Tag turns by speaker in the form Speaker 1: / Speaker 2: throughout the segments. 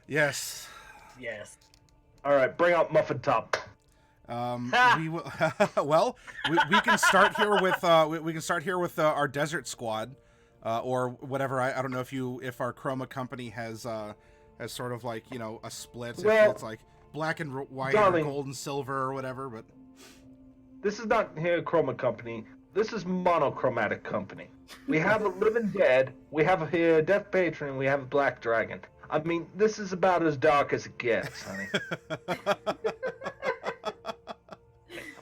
Speaker 1: Yes.
Speaker 2: Yes.
Speaker 3: All right, bring out Muffin Top.
Speaker 1: We will. Well, we can start here with we can start here with our desert squad, or whatever. I don't know if our chroma company has sort of like a split.
Speaker 3: Well,
Speaker 1: if it's like black and white
Speaker 3: darling,
Speaker 1: or gold and silver or whatever. But
Speaker 3: this is not here Chroma Company. This is Monochromatic Company. We have a Living Dead. We have here Death Patron. We have a Black Dragon. I mean, this is about as dark as it gets, honey.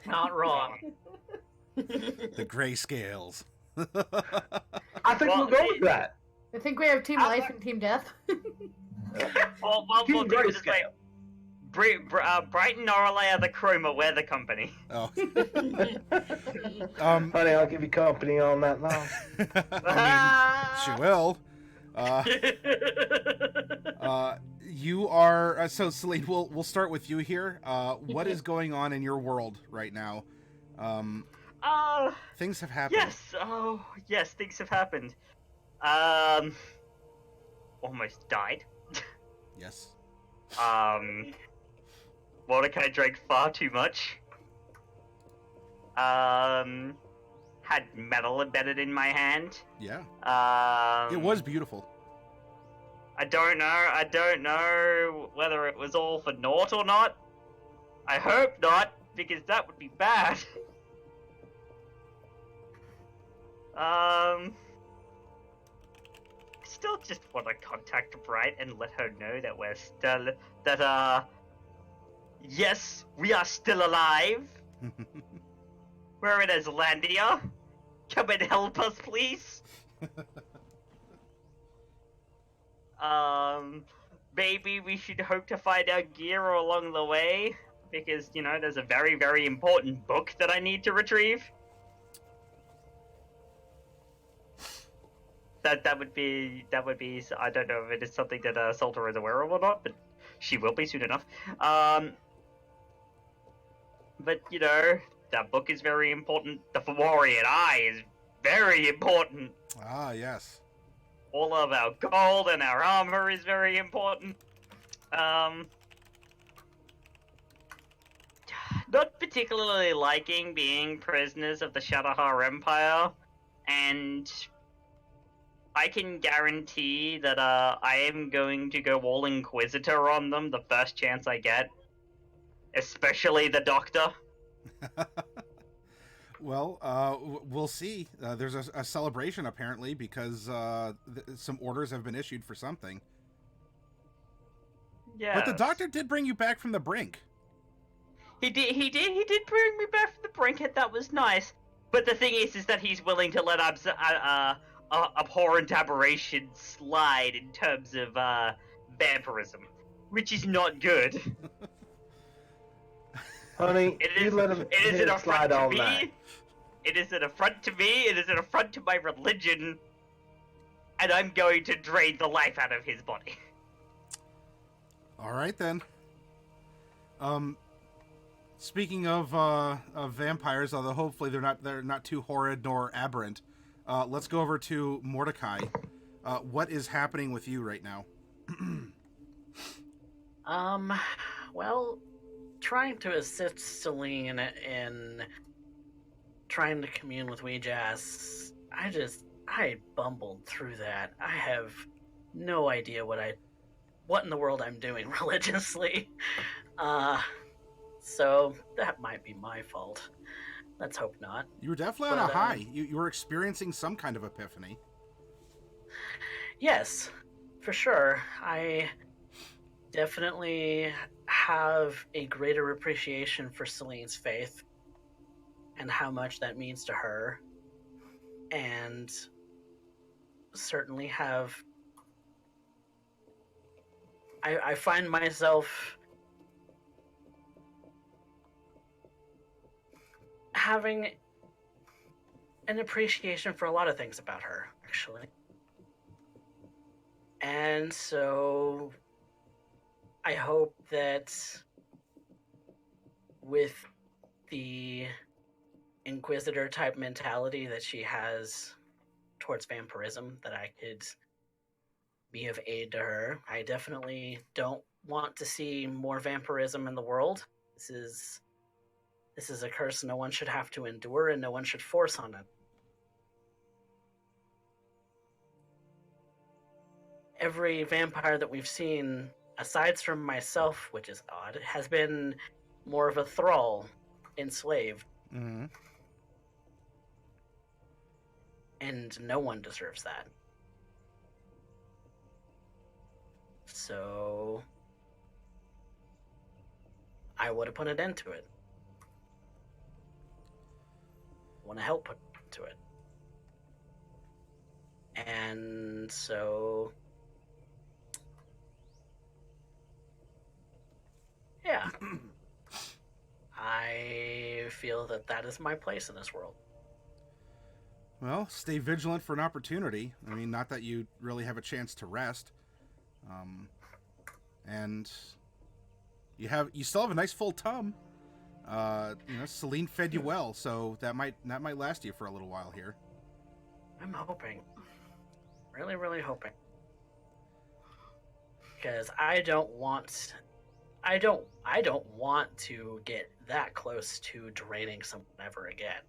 Speaker 2: Not wrong.
Speaker 1: the gray scales.
Speaker 3: I think we'll go with that.
Speaker 4: I think we have Team Life and Team Death.
Speaker 5: Well, we'll do it this way. Bright and Norallie are the chroma, we're the company.
Speaker 1: Oh.
Speaker 3: Honey, I'll give you company all night long.
Speaker 1: I mean, she will. You are so Selene. We'll start with you here. What is going on in your world right now? Things have happened.
Speaker 5: Yes. Oh, yes. Things have happened. Almost died.
Speaker 1: Yes.
Speaker 5: Mordecai drank far too much. Had metal embedded in my hand.
Speaker 1: Yeah. It was beautiful.
Speaker 5: I don't know whether it was all for naught or not. I hope not, because that would be bad. Still just want to contact Bright and let her know that we're still, yes, we are still alive. We're in Islandia. Come and help us, please. Maybe we should hope to find our gear along the way, because, there's a very, very important book that I need to retrieve. That would be, I don't know if it is something that Seltur is aware of or not, but she will be soon enough. But, that book is very important. The Fomorian Eye is very important.
Speaker 1: Ah, yes.
Speaker 5: All of our gold and our armor is very important. Not particularly liking being prisoners of the Shadowhar Empire, and I can guarantee that I am going to go all Inquisitor on them the first chance I get. Especially the Doctor.
Speaker 1: Well, we'll see. There's a celebration apparently because some orders have been issued for something.
Speaker 5: Yeah.
Speaker 1: But the Doctor did bring you back from the brink.
Speaker 5: He did bring me back from the brink, and that was nice. But the thing is that he's willing to let abhorrent aberration slide in terms of vampirism, which is not good.
Speaker 3: Honey,
Speaker 5: It
Speaker 3: you
Speaker 5: is,
Speaker 3: let him
Speaker 5: it is an affront
Speaker 3: slide
Speaker 5: to
Speaker 3: all
Speaker 5: me.
Speaker 3: night.
Speaker 5: It is an affront to me. It is an affront to my religion. And I'm going to drain the life out of his body.
Speaker 1: All right then. Speaking of vampires, although hopefully they're not too horrid nor aberrant, let's go over to Mordecai. What is happening with you right now?
Speaker 2: Well, trying to assist Selene in trying to commune with Weejass, I bumbled through that. I have no idea what in the world I'm doing religiously. So that might be my fault. Let's hope not.
Speaker 1: You were definitely on a high. You were experiencing some kind of epiphany.
Speaker 2: Yes, for sure. I definitely have a greater appreciation for Selene's faith and how much that means to her. And certainly have... I find myself having an appreciation for a lot of things about her, actually. And so I hope that with the Inquisitor type mentality that she has towards vampirism, that I could be of aid to her. I definitely don't want to see more vampirism in the world. This is a curse no one should have to endure, and no one should force on it. Every vampire that we've seen, aside from myself, which is odd, has been more of a thrall, enslaved.
Speaker 1: Mm-hmm.
Speaker 2: And no one deserves that. So I would have put an end to it. I want to help put an end to it. And so, yeah. I feel that that is my place in this world.
Speaker 1: Well, stay vigilant for an opportunity. I mean, not that you really have a chance to rest. And you still have a nice full tum. Selene fed you well, so that might last you for a little while here.
Speaker 2: I'm hoping. Really, really hoping. Because I don't want to get that close to draining someone ever again.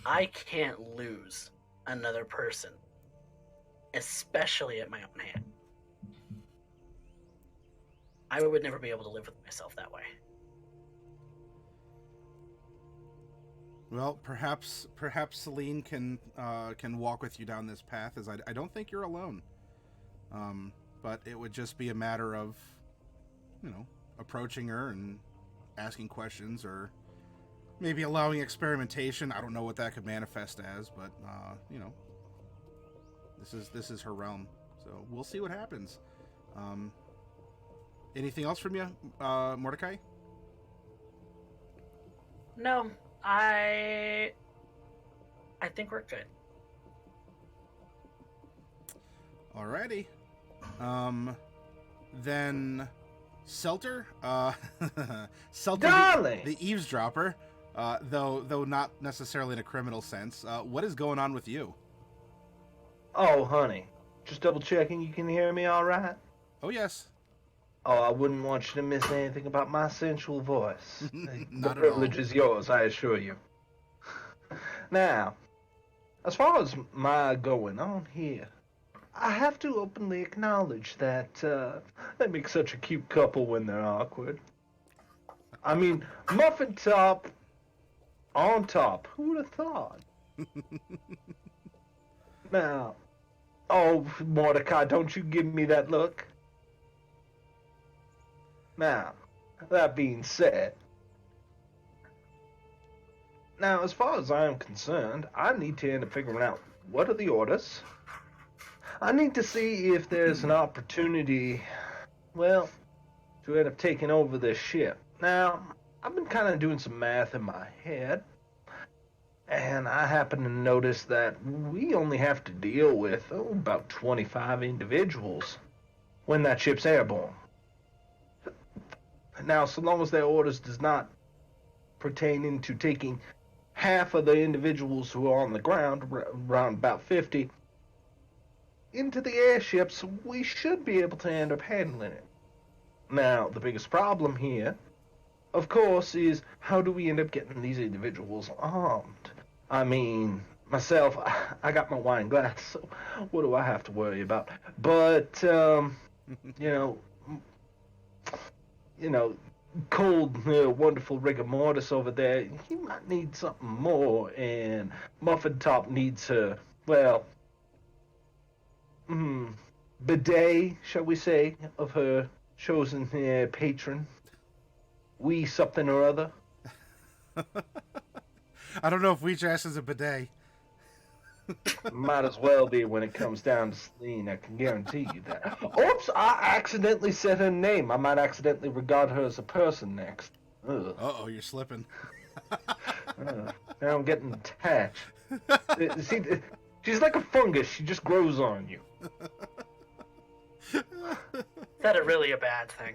Speaker 2: I can't lose another person, especially at my own hand. I would never be able to live with myself that way.
Speaker 1: Well, perhaps Selene can walk with you down this path, as I don't think you're alone. But it would just be a matter of, approaching her and asking questions, or maybe allowing experimentation. I don't know what that could manifest as, but this is her realm, so we'll see what happens. Anything else from you, Mordecai?
Speaker 2: No, I think we're good.
Speaker 1: Alrighty. Then Seltur, Seltur,
Speaker 3: Darling!
Speaker 1: the eavesdropper, though not necessarily in a criminal sense. What is going on with you?
Speaker 3: Oh, honey. Just double checking you can hear me all right?
Speaker 1: Oh, yes.
Speaker 3: Oh, I wouldn't want you to miss anything about my sensual voice. The
Speaker 1: Not at
Speaker 3: privilege
Speaker 1: all.
Speaker 3: is yours, I assure you. Now, as far as my going on here, I have to openly acknowledge that they make such a cute couple when they're awkward. I mean, muffin top on top. Who would have thought? Now, oh, Mordecai, don't you give me that look. Now, that being said, now as far as I am concerned, I need to end up figuring out what are the orders. I need to see if there's an opportunity, well, to end up taking over this ship. Now, I've been kind of doing some math in my head, and I happen to notice that we only have to deal with about 25 individuals when that ship's airborne. Now, so long as their orders does not pertain into taking half of the individuals who are on the ground, around about 50, into the airships, we should be able to end up handling it. Now, the biggest problem here, of course, is how do we end up getting these individuals armed? I mean, myself, I got my wine glass, so what do I have to worry about? But, cold, wonderful rigor mortis over there, he might need something more, and Muffin Top needs her, well, bidet, shall we say, of her chosen patron. We something or other.
Speaker 1: I don't know if Weejass is a bidet.
Speaker 3: Might as well be when it comes down to Selene, I can guarantee you that. Oops, I accidentally said her name. I might accidentally regard her as a person next. Ugh.
Speaker 1: Uh-oh, you're slipping.
Speaker 3: Now I'm getting attached. See, she's like a fungus. She just grows on you.
Speaker 2: Is that really a bad thing?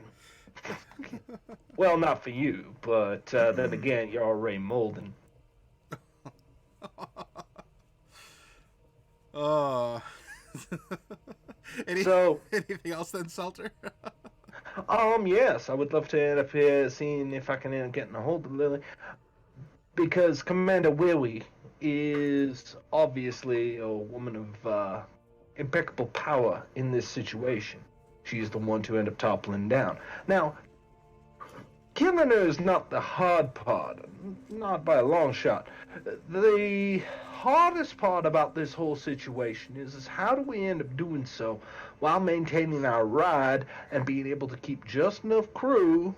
Speaker 3: Well, not for you, but then again, you're already molding. So,
Speaker 1: anything else then, Seltur?
Speaker 3: yes, I would love to end up here seeing if I can end up getting a hold of Lily. Because Commander Willie is obviously a woman of impeccable power in this situation. She's the one to end up toppling down. Now, killing her is not the hard part, not by a long shot. The hardest part about this whole situation is how do we end up doing so while maintaining our ride and being able to keep just enough crew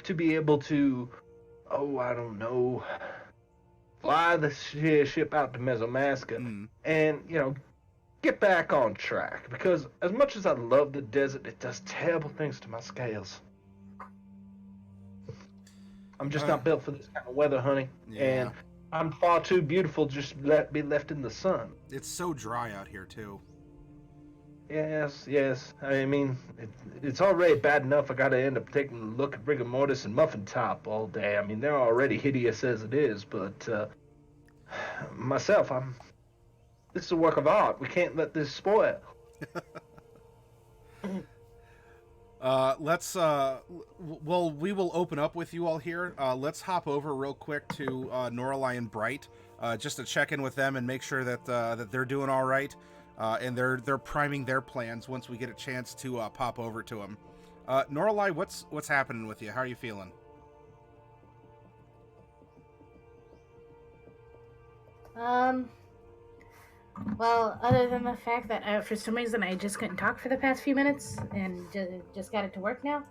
Speaker 3: to be able to, oh, I don't know, fly the ship out to Mesomasca and, get back on track. Because as much as I love the desert, it does terrible things to my scales. I'm just not built for this kind of weather, honey.
Speaker 1: Yeah.
Speaker 3: And I'm far too beautiful just to be left in the sun.
Speaker 1: It's so dry out here, too.
Speaker 3: Yes. I mean, it's already bad enough I gotta end up taking a look at rigor mortis and muffin top all day. I mean, they're already hideous as it is, but myself, this is a work of art. We can't let this spoil.
Speaker 1: We will open up with you all here. Let's hop over real quick to Norallie and Bright, just to check in with them and make sure that they're doing all right, and they're priming their plans once we get a chance to pop over to them. Norallie, what's happening with you? How are you feeling?
Speaker 4: Well, other than the fact that for some reason I just couldn't talk for the past few minutes and just got it to work now.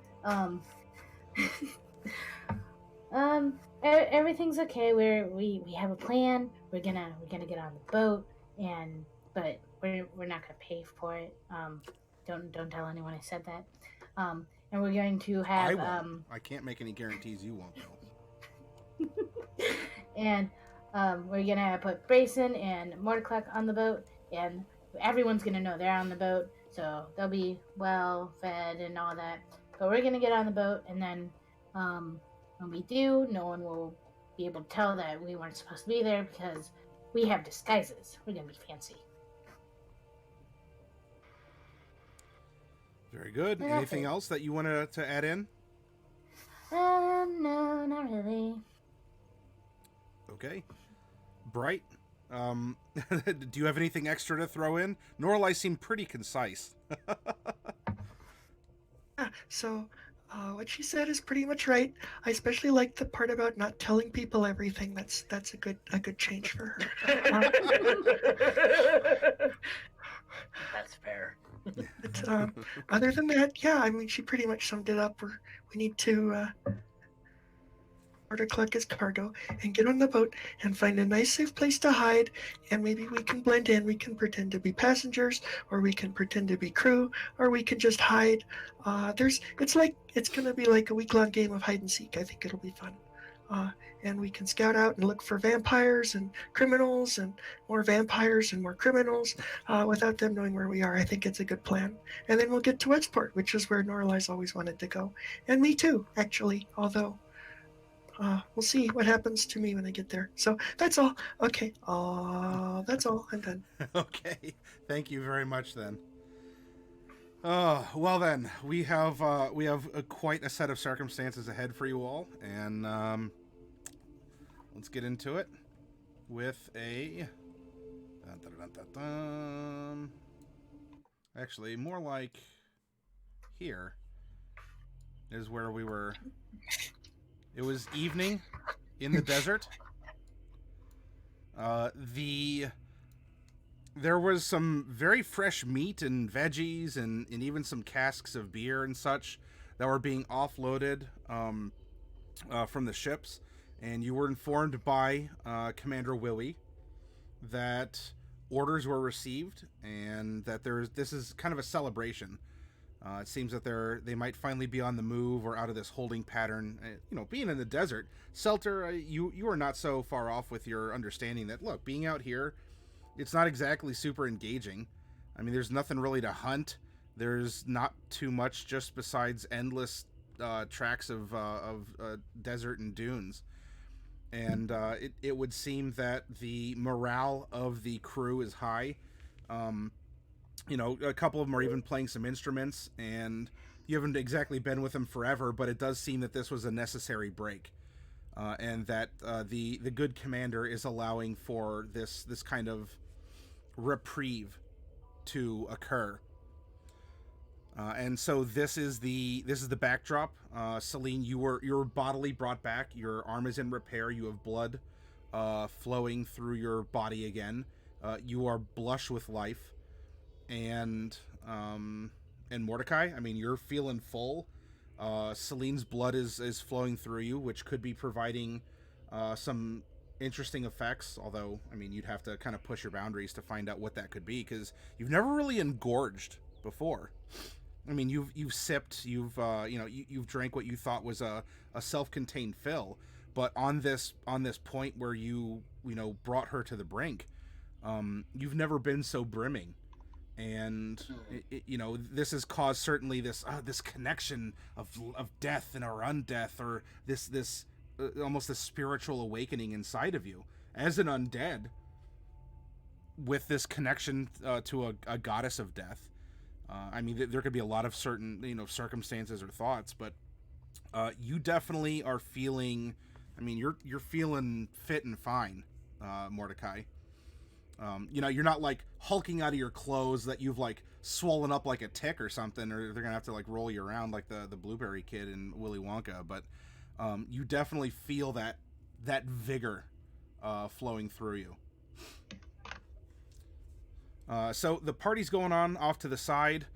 Speaker 4: Everything's okay. We have a plan. We're gonna get on the boat, but we're not gonna pay for it. Don't tell anyone I said that. And we're going to have
Speaker 1: I won't. I can't make any guarantees you won't though.
Speaker 4: And we're gonna put Brayson and Mordecai on the boat, and everyone's gonna know they're on the boat, so they'll be well fed and all that. But we're gonna get on the boat, and then when we do, no one will be able to tell that we weren't supposed to be there because we have disguises. We're gonna be fancy.
Speaker 1: Very good.
Speaker 4: Yeah,
Speaker 1: Anything else that you wanted to add in?
Speaker 4: No, not really.
Speaker 1: Okay. Bright, do you have anything extra to throw in? Norallie seemed pretty concise.
Speaker 6: So, what she said is pretty much right. I especially like the part about not telling people everything. That's a good change for her.
Speaker 2: That's fair.
Speaker 6: But, other than that, yeah, I mean, she pretty much summed it up. We need to order collect his cargo and get on the boat and find a nice safe place to hide, and maybe we can blend in. We can pretend to be passengers, or we can pretend to be crew, or we can just hide. It's gonna be like a week-long game of hide and seek. I think it'll be fun. And we can scout out and look for vampires and criminals and more vampires and more criminals without them knowing where we are. I think it's a good plan. And then we'll get to Wedgeport, which is where Norallie's always wanted to go. And me too, actually, although we'll see what happens to me when I get there. So that's all. Okay, that's all. I'm done.
Speaker 1: Okay, thank you very much then. Well then, we have quite a set of circumstances ahead for you all, and let's get into it with a. Actually, more like here is where we were. It was evening in the desert. There was some very fresh meat and veggies and even some casks of beer and such that were being offloaded from the ships. And you were informed by Commander Willie that orders were received and that this is kind of a celebration. It seems that they might finally be on the move or out of this holding pattern. Being in the desert, Seltur, you are not so far off with your understanding that, look, being out here, it's not exactly super engaging. I mean, there's nothing really to hunt. There's not too much just besides endless tracks of desert and dunes. And it would seem that the morale of the crew is high. a couple of them are even playing some instruments, and you haven't exactly been with them forever, but it does seem that this was a necessary break, and that the good commander is allowing for this kind of reprieve to occur. And so this is the backdrop. Selene, you were bodily brought back. Your arm is in repair. You have blood flowing through your body again. You are blush with life, and Mordecai, I mean, you're feeling full. Selene's blood is flowing through you, which could be providing some interesting effects. Although, I mean, you'd have to kind of push your boundaries to find out what that could be, because you've never really engorged before. I mean, you've sipped, you've drank what you thought was a self-contained fill, but on this point where you brought her to the brink, you've never been so brimming, and this has caused certainly this connection of death and or undeath, or this almost a spiritual awakening inside of you as an undead, with this connection to a goddess of death. I mean, there could be a lot of certain, circumstances or thoughts, but you definitely are feeling. I mean, you're feeling fit and fine, Mordecai. You're not like hulking out of your clothes that you've like swollen up like a tick or something, or they're gonna have to like roll you around like the Blueberry Kid in Willy Wonka. But you definitely feel that vigor flowing through you. So the party's going on off to the side.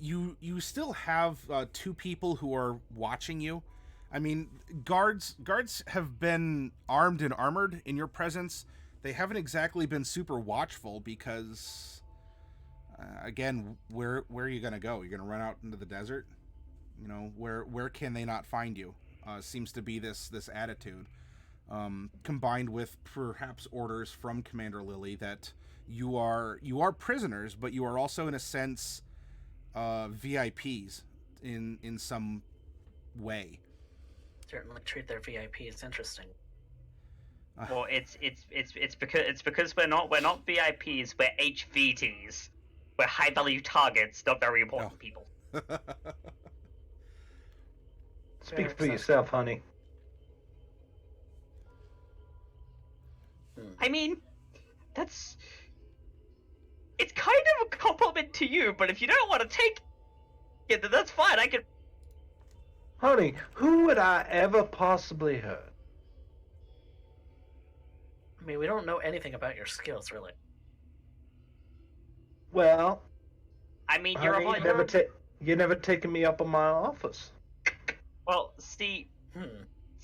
Speaker 1: You still have two people who are watching you. I mean, guards have been armed and armored in your presence. They haven't exactly been super watchful because, again, where are you gonna go? You're gonna run out into the desert? Where can they not find you? Seems to be this attitude, combined with perhaps orders from Commander Lily that you are prisoners, but you are also in a sense VIPs in some way.
Speaker 2: Certainly treat their VIPs interesting.
Speaker 5: Well, it's because we're not VIPs, we're HVTs. We're high value targets, not very important people.
Speaker 3: Speak for yourself, honey.
Speaker 5: I mean, it's kind of a compliment to you, but if you don't want to take it, then that's fine. I can.
Speaker 3: Honey, who would I ever possibly hurt?
Speaker 2: I mean, we don't know anything about your skills, really.
Speaker 3: Well,
Speaker 5: I mean,
Speaker 3: honey, you never taken me up on my offers.
Speaker 5: Well, see,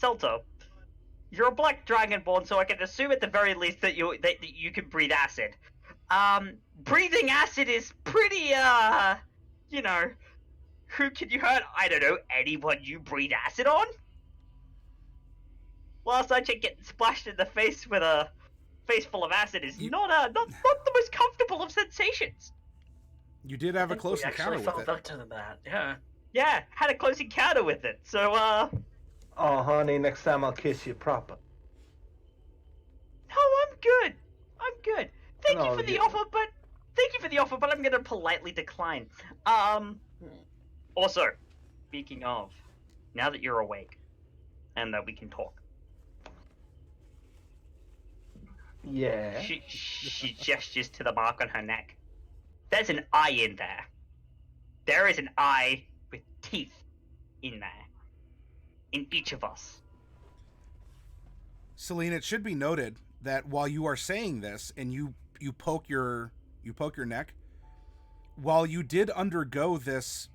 Speaker 5: Seltur, you're a black dragonborn, so I can assume at the very least that you can breathe acid. Breathing acid is pretty, who can you hurt? I don't know, anyone you breathe acid on? Last I checked, getting splashed in the face with a face full of acid is not the most comfortable of sensations.
Speaker 1: You did have a close encounter with it.
Speaker 2: We actually felt up to that, yeah.
Speaker 5: Yeah, had a close encounter with it, so,
Speaker 3: Oh, honey, next time I'll kiss you proper.
Speaker 5: No, I'm good. Thank you for the offer, but I'm gonna politely decline. Also, speaking of, now that you're awake, and that we can talk.
Speaker 3: Yeah.
Speaker 5: She gestures to the mark on her neck. There's an eye in there. There is an eye with teeth in there. In each of us.
Speaker 1: Selene, it should be noted that while you are saying this and you poke your neck, while you did undergo this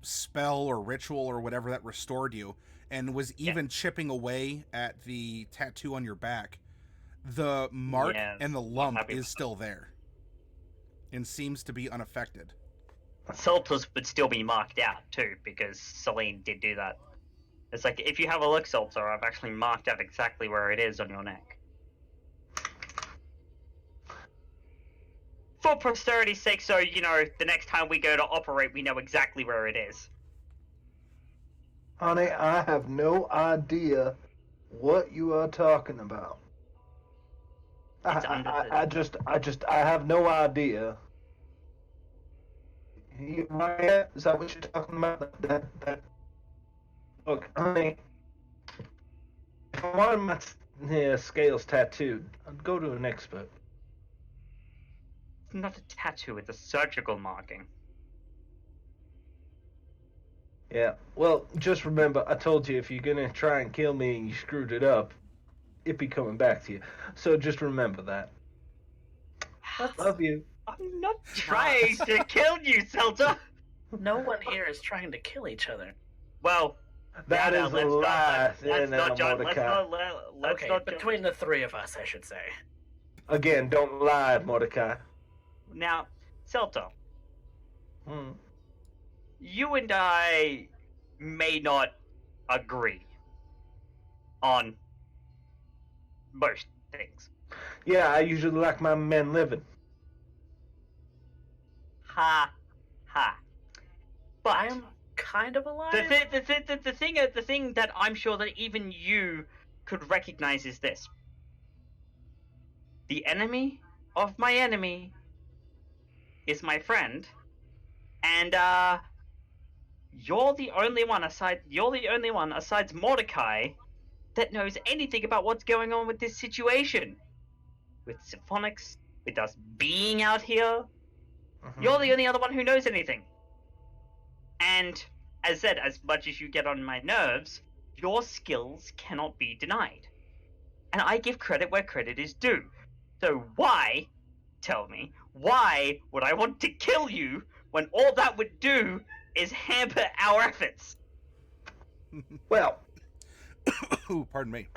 Speaker 1: spell or ritual or whatever that restored you and was even chipping away at the tattoo on your back, the mark and the lump is still there and seems to be unaffected.
Speaker 5: Seltur's would still be marked out too, because Selene did do that. It's like, if you have a look, Seltur, I've actually marked out exactly where it is on your neck. For posterity's sake, so, the next time we go to operate, we know exactly where it is.
Speaker 3: Honey, I have no idea what you are talking about.
Speaker 5: It's
Speaker 3: I have no idea. Mariette, is that what you're talking about? That. Look, honey, if I wanted my scales tattooed, I'd go to an expert.
Speaker 5: It's not a tattoo, it's a surgical marking.
Speaker 3: Yeah, well, just remember, I told you if you're gonna try and kill me and you screwed it up, it'd be coming back to you. So just remember that. Love you.
Speaker 5: I'm not trying to kill you, Seltur!
Speaker 2: No one here is trying to kill each other.
Speaker 5: Well,
Speaker 3: That
Speaker 5: yeah,
Speaker 3: is
Speaker 5: no,
Speaker 3: a lie,
Speaker 5: let's not judge.
Speaker 3: Mordecai.
Speaker 5: Let's
Speaker 2: Okay,
Speaker 5: not judge.
Speaker 2: between the three of us, I should say.
Speaker 3: Again, don't lie, Mordecai.
Speaker 5: Now, Seltur,
Speaker 3: Hmm.
Speaker 5: you and I may not agree on most things.
Speaker 3: Yeah, I usually like my men living.
Speaker 5: Ha, ha. But
Speaker 2: I'm kind of alive.
Speaker 5: the thing that I'm sure that even you could recognize is this: the enemy of my enemy is my friend, and you're the only one aside Mordecai that knows anything about what's going on with this situation, with symphonics, with us being out here.
Speaker 3: Mhm.
Speaker 5: You're the only other one who knows anything. And, as said, as much as you get on my nerves, your skills cannot be denied. And I give credit where credit is due. So why, tell me, why would I want to kill you when all that would do is hamper our efforts?
Speaker 3: Well,
Speaker 1: Ooh, pardon me.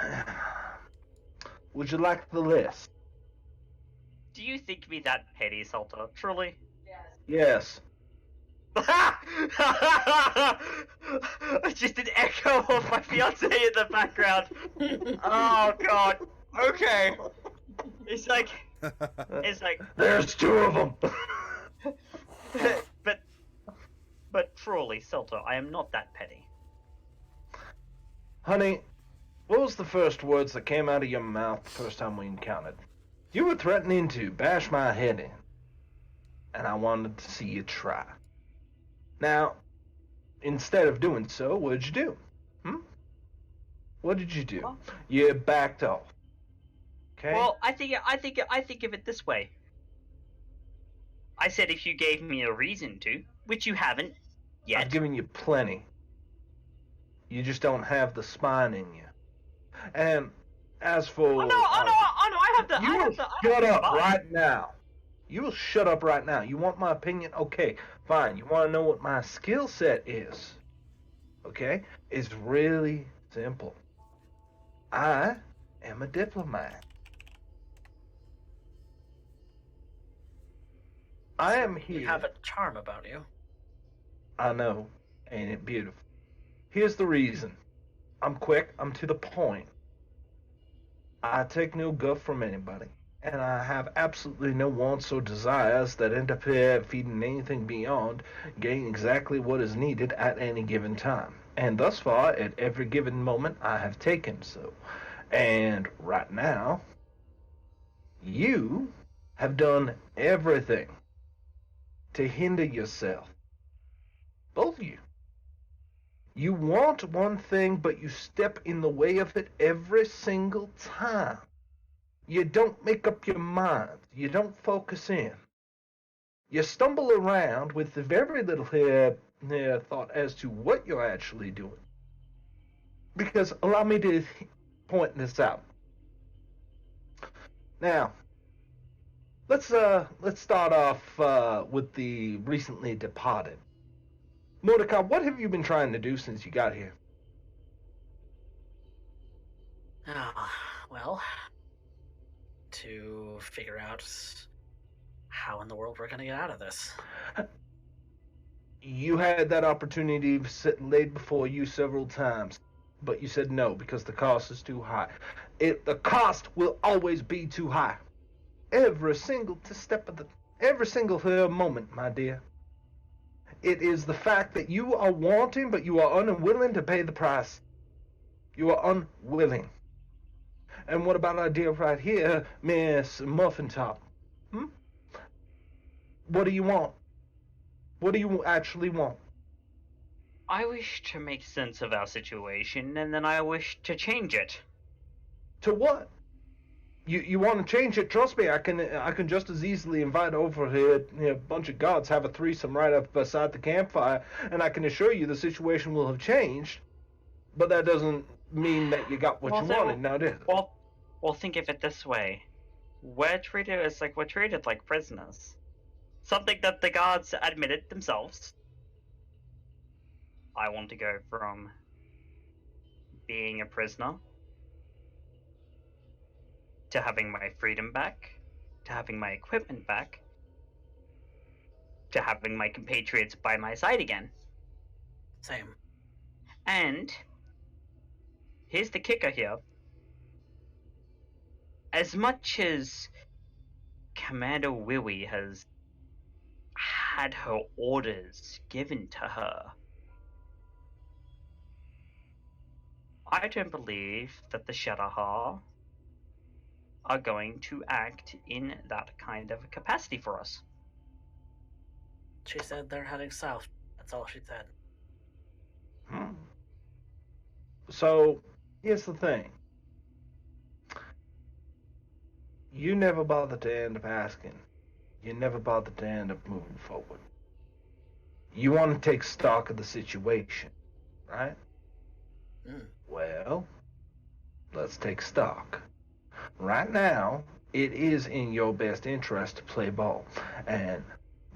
Speaker 3: would you like the list?
Speaker 5: Do you think me that petty, Seltur? Truly?
Speaker 3: Yes.
Speaker 5: Just an echo of my fiance in the background. Oh god. Okay. It's like,
Speaker 3: There's two of them.
Speaker 5: but truly, Seltur, I am not that petty.
Speaker 3: Honey, what was the first words that came out of your mouth the first time we encountered? You were threatening to bash my head in, and I wanted to see you try. Now, instead of doing so, what did you do? What did you do?
Speaker 5: Well,
Speaker 3: You backed off. Okay?
Speaker 5: Well, I think of it this way. I said if you gave me a reason to, which you haven't yet.
Speaker 3: I've given you plenty. You just don't have the spine in you. And as for...
Speaker 5: Oh no, I have the...
Speaker 3: You
Speaker 5: I
Speaker 3: will
Speaker 5: have the
Speaker 3: shut up
Speaker 5: spine.
Speaker 3: right now. You will shut up right now. You want my opinion? Okay, fine. You want to know what my skill set is? Okay? It's really simple. I am a diplomat. I am here.
Speaker 2: You have a charm about you.
Speaker 3: I know. Ain't it beautiful? Here's the reason. I'm quick. I'm to the point. I take no guff from anybody. And I have absolutely no wants or desires that end up feeding anything beyond getting exactly what is needed at any given time. And thus far, at every given moment, I have taken so. And right now, you have done everything to hinder yourself. Both of you. You want one thing, but you step in the way of it every single time. You don't make up your mind. You don't focus in. You stumble around with very little thought as to what you're actually doing. Because allow me to point this out. Now, let's start off with the recently departed. Mordecai, what have you been trying to do since you got here?
Speaker 2: Well, to figure out how in the world we're gonna get out of this.
Speaker 3: You had that opportunity laid before you several times, but you said no because the cost is too high. The cost will always be too high. Every single moment, my dear. It is the fact that you are wanting, but you are unwilling to pay the price. You are unwilling. And what about our dear right here, Miss Muffin Top? What do you want? What do you actually want?
Speaker 5: I wish to make sense of our situation, and then I wish to change it.
Speaker 3: To what? You want to change it? Trust me, I can just as easily invite over here a bunch of gods, have a threesome right up beside the campfire, and I can assure you the situation will have changed. But that doesn't mean that you got what you wanted, now does it?
Speaker 5: Well, think of it this way: we're treated like prisoners. Something that the guards admitted themselves. I want to go from being a prisoner to having my freedom back, to having my equipment back, to having my compatriots by my side again.
Speaker 2: Same.
Speaker 5: And here's the kicker here. As much as Commander Wiwi has had her orders given to her, I don't believe that the Shadowhar are going to act in that kind of capacity for us.
Speaker 2: She said they're heading south. That's all she said.
Speaker 3: So, here's the thing. You never bothered to end up asking. You never bothered to end up moving forward. You want to take stock of the situation, right? Well, let's take stock. Right now, it is in your best interest to play ball. And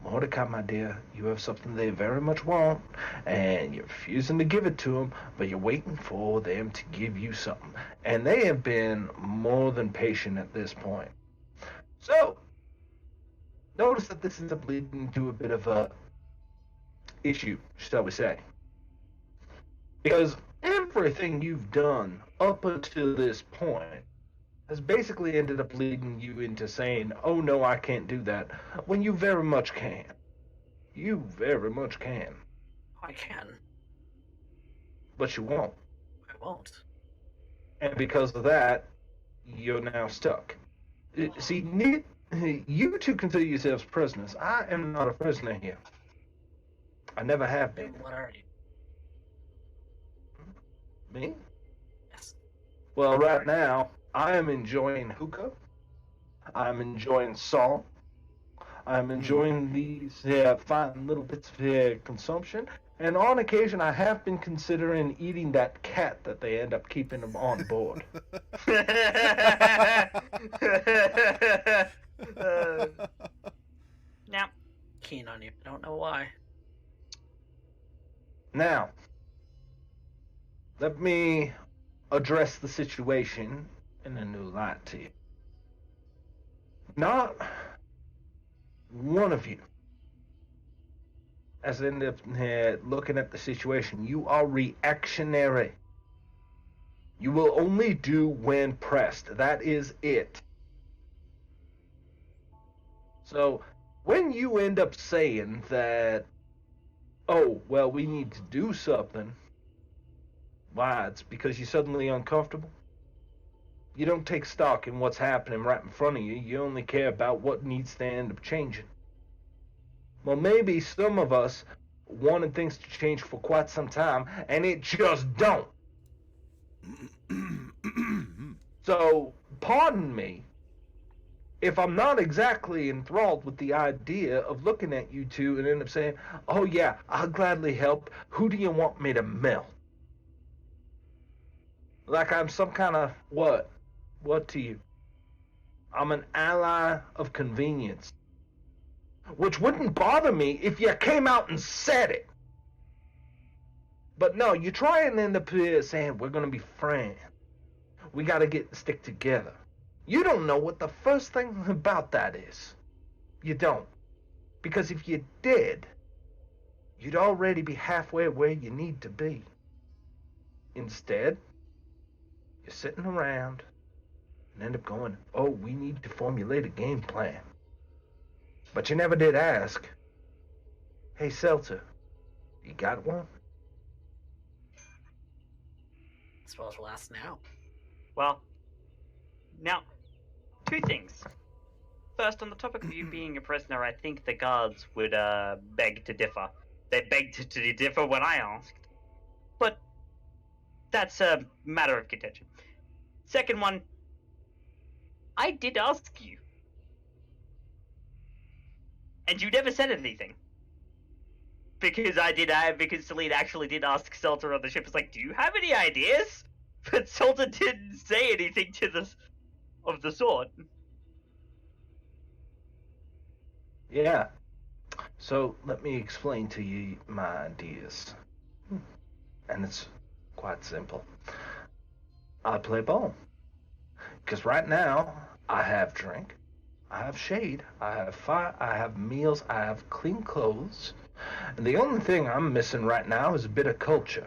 Speaker 3: Mordecai, my dear, you have something they very much want, and you're refusing to give it to them, but you're waiting for them to give you something. And they have been more than patient at this point. So, notice that this ends up leading to a bit of a issue, shall we say. Because everything you've done up until this point has basically ended up leading you into saying, oh no, I can't do that, when you very much can. You very much can.
Speaker 2: I can.
Speaker 3: But you won't.
Speaker 2: I won't.
Speaker 3: And because of that, you're now stuck. See, you two consider yourselves prisoners. I am not a prisoner here. I never have been.
Speaker 2: What are you?
Speaker 3: Me?
Speaker 2: Yes.
Speaker 3: Well, right now, I am enjoying hookah. I'm enjoying salt. I'm enjoying these fine little bits of consumption. And on occasion, I have been considering eating that cat that they end up keeping them on board.
Speaker 5: Now,
Speaker 2: Keen on you. I don't know why.
Speaker 3: Now, let me address the situation in a new light to you. Not one of you has ended up looking at the situation. You are reactionary. You will only do when pressed. That is it. So, when you end up saying that, oh, well, we need to do something, why, it's because you're suddenly uncomfortable. You don't take stock in what's happening right in front of you. You only care about what needs to end up changing. Well, maybe some of us wanted things to change for quite some time, and it just don't. So, pardon me if I'm not exactly enthralled with the idea of looking at you two and end up saying, oh yeah, I'll gladly help. Who do you want me to melt? Like I'm some kind of what? What to you? I'm an ally of convenience. Which wouldn't bother me if you came out and said it. But no, you try and end up here saying we're gonna be friends. We gotta stick together. You don't know what the first thing about that is. You don't. Because if you did, you'd already be halfway where you need to be. Instead, you're sitting around and end up going, oh, we need to formulate a game plan. But you never did ask, hey, Seltur, you got one?
Speaker 2: I suppose we'll ask now.
Speaker 5: well, now, two things. First, on the topic of you being a prisoner, I think the guards would beg to differ. They begged to differ when I asked. But that's a matter of contention. Second one, I did ask you. And you never said anything. Because because Selene actually did ask Seltur on the ship. It's like, do you have any ideas? But Seltur didn't say anything to this of the sort.
Speaker 3: Yeah. So let me explain to you my ideas. And it's quite simple. I play ball. Because right now, I have drink, I have shade, I have fire, I have meals, I have clean clothes. And the only thing I'm missing right now is a bit of culture.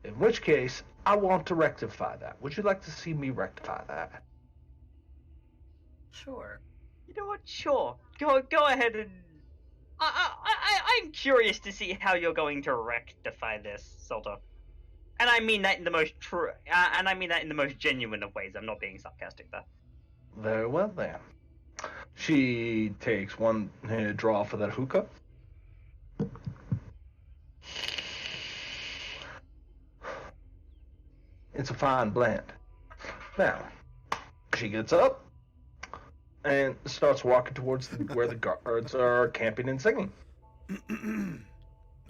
Speaker 3: In which case, I want to rectify that. Would you like to see me rectify that?
Speaker 2: Sure.
Speaker 5: You know what? Sure. Go ahead and... I'm curious to see how you're going to rectify this, Seltur. And I mean that in the most and I mean that in the most genuine of ways. I'm not being sarcastic there.
Speaker 3: Very well then. She takes one draw for that hookah. It's a fine blend. Now, she gets up and starts walking towards where the guards are camping and singing.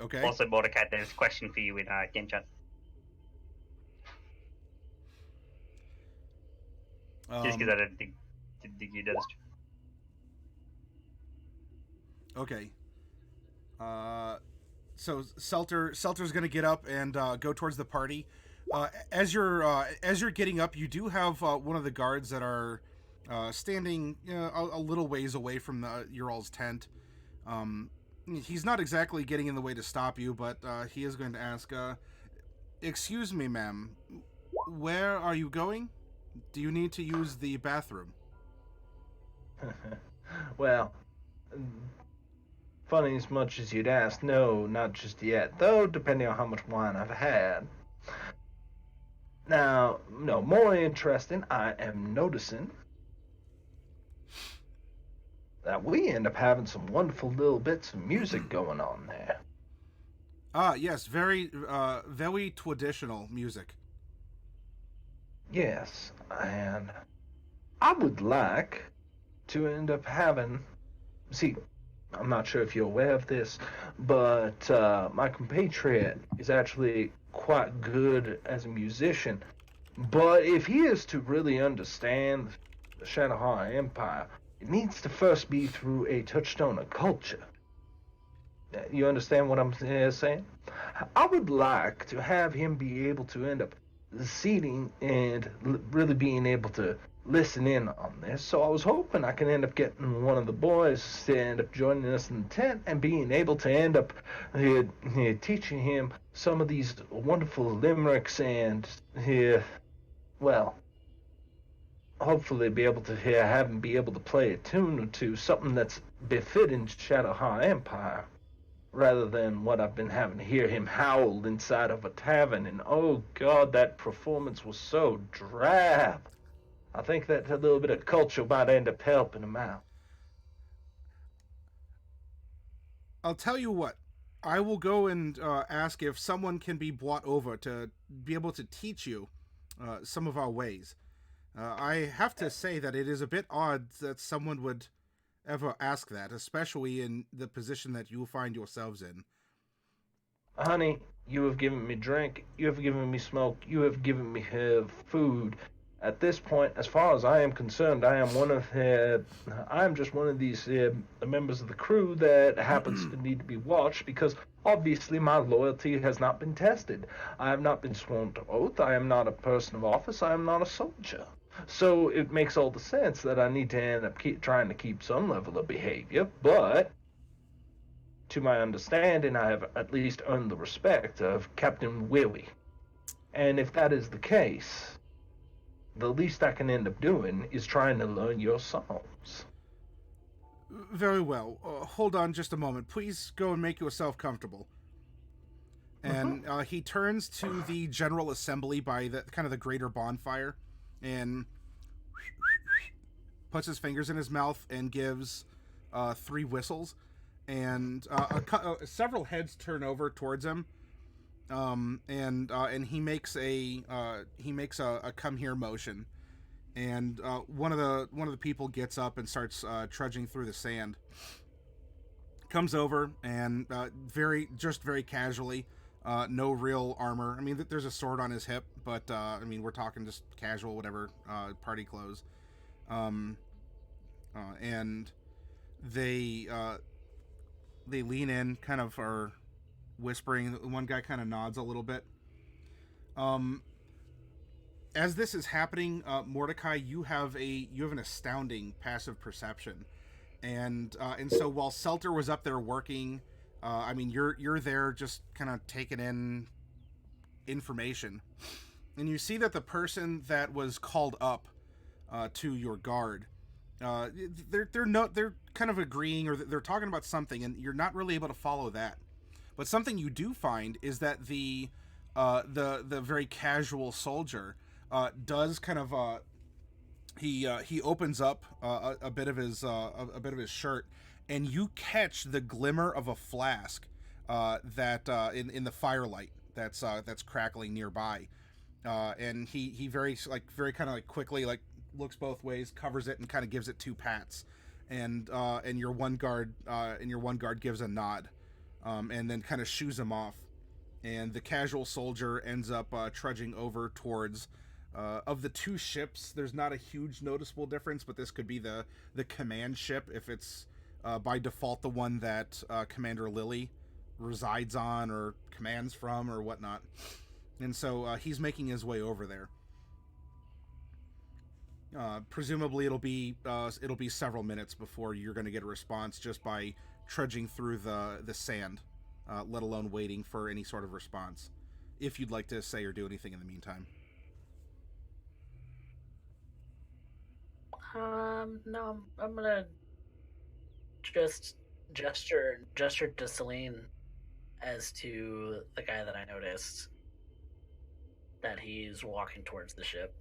Speaker 1: Okay.
Speaker 5: Also, Mordecai, there's a question for you in game chat. Just because I didn't think you noticed.
Speaker 1: Okay. So Seltur's gonna get up and go towards the party. As you're getting up, you do have one of the guards that are standing a little ways away from your all's tent. He's not exactly getting in the way to stop you, but he is going to ask, "Excuse me, ma'am, where are you going? Do you need to use the bathroom?"
Speaker 3: Well, funny as much as you'd ask, no, not just yet. Though, depending on how much wine I've had. Now, no, more interesting, I am noticing that we end up having some wonderful little bits of music going on there.
Speaker 1: Ah, yes, very traditional music.
Speaker 3: Yes, and I would like to end up having... See, I'm not sure if you're aware of this, but my compatriot is actually quite good as a musician. But if he is to really understand the Shadowheart Empire, it needs to first be through a touchstone of culture. You understand what I'm saying? I would like to have him be able to end up seating and really being able to listen in on this. So I was hoping I can end up getting one of the boys to end up joining us in the tent and being able to end up teaching him some of these wonderful limericks and, well, hopefully be able to have him be able to play a tune or two, something that's befitting Shadowheart Empire, rather than what I've been having to hear him howl inside of a tavern. And oh god, that performance was so drab. I think that a little bit of culture might end up helping him out.
Speaker 1: I'll tell you what. I will go and ask if someone can be brought over to be able to teach you some of our ways. I have to say that it is a bit odd that someone would ever ask that, especially in the position that you find yourselves in.
Speaker 3: Honey, you have given me drink, you have given me smoke, you have given me food. At this point, as far as I am concerned, I am just one of these members of the crew that happens to need to be watched, because obviously my loyalty has not been tested. I have not been sworn to oath, I am not a person of office, I am not a soldier. So it makes all the sense that I need to end up trying to keep some level of behavior, but to my understanding, I have at least earned the respect of Captain Willie. And if that is the case, the least I can end up doing is trying to learn your songs.
Speaker 1: Very well. Hold on just a moment. Please go and make yourself comfortable. And he turns to the General Assembly by the kind of the greater bonfire, and puts his fingers in his mouth and gives 3 whistles, and several heads turn over towards him. And he makes a come here motion, and one of the people gets up and starts trudging through the sand. Comes over and very casually, no real armor. I mean, there's a sword on his hip, but I mean, we're talking just casual, whatever, party clothes. And they lean in, kind of are whispering. One guy kind of nods a little bit. As this is happening, Mordecai, you have an astounding passive perception, and so while Seltur was up there working, I mean, you're there just kind of taking in information, and you see that the person that was called up to your guard, they're kind of agreeing, or they're talking about something, and you're not really able to follow that. But something you do find is that the very casual soldier does kind of he opens up a bit of his shirt, and you catch the glimmer of a flask that in the firelight that's crackling nearby, and he very kind of quickly looks both ways, covers it, and kind of gives it 2 pats, and your one guard gives a nod. And then kind of shoos him off, and the casual soldier ends up trudging over towards. Of the 2 ships, there's not a huge noticeable difference, but this could be the command ship, if it's by default the one that Commander Lily resides on or commands from or whatnot. And so he's making his way over there. Presumably it'll be several minutes before you're going to get a response, just by trudging through the sand, let alone waiting for any sort of response, if you'd like to say or do anything in the meantime.
Speaker 2: No, I'm gonna just gesture to Selene as to the guy that I noticed that he's walking towards the ship,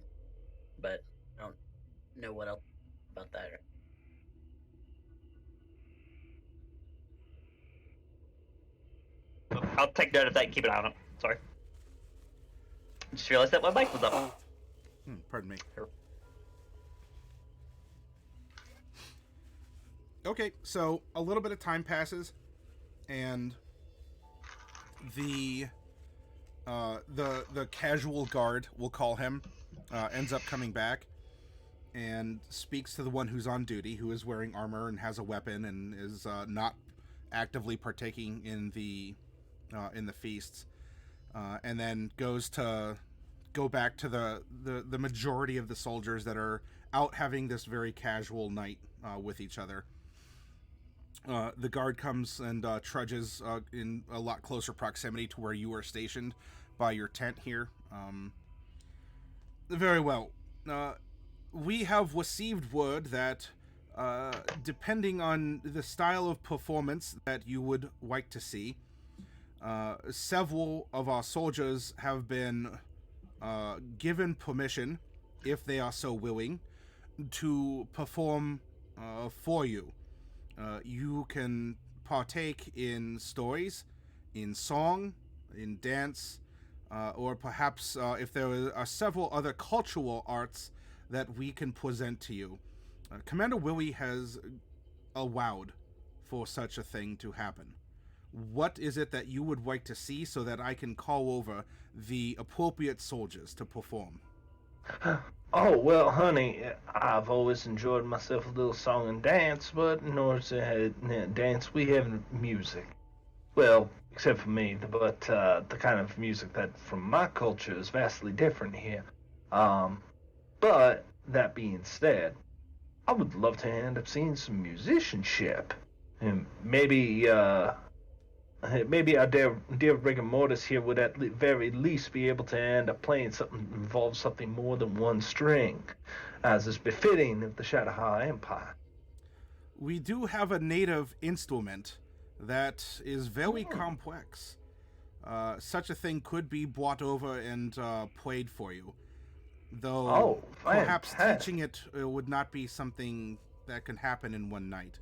Speaker 2: but I don't know what else about that.
Speaker 5: I'll take note of that and keep an eye on it. Sorry. Just realized that my mic was up.
Speaker 1: Pardon me. Okay, so a little bit of time passes, and the casual guard, we'll call him, ends up coming back and speaks to the one who's on duty, who is wearing armor and has a weapon and is not actively partaking in the feasts, and then goes to go back to the majority of the soldiers that are out having this very casual night with each other. The guard comes and trudges in a lot closer proximity to where you are stationed by your tent here. Very well. We have received word that depending on the style of performance that you would like to see, several of our soldiers have been given permission, if they are so willing, to perform for you. You can partake in stories, in song, in dance, or perhaps if there are several other cultural arts that we can present to you. Commander Willie has allowed for such a thing to happen. What is it that you would like to see so that I can call over the appropriate soldiers to perform?
Speaker 3: Oh, well, honey, I've always enjoyed myself a little song and dance, but in order to dance, we have music. Well, except for me, but the kind of music that from my culture is vastly different here. But that being said, I would love to end up seeing some musicianship. And maybe our dear rigor mortis here would at the very least be able to end up playing something that involves something more than one string, as is befitting of the Shadowhigh Empire.
Speaker 1: We do have a native instrument that is very complex. Such a thing could be brought over and played for you. Though
Speaker 3: Oh,
Speaker 1: perhaps
Speaker 3: fantastic.
Speaker 1: teaching it would not be something that can happen in one night.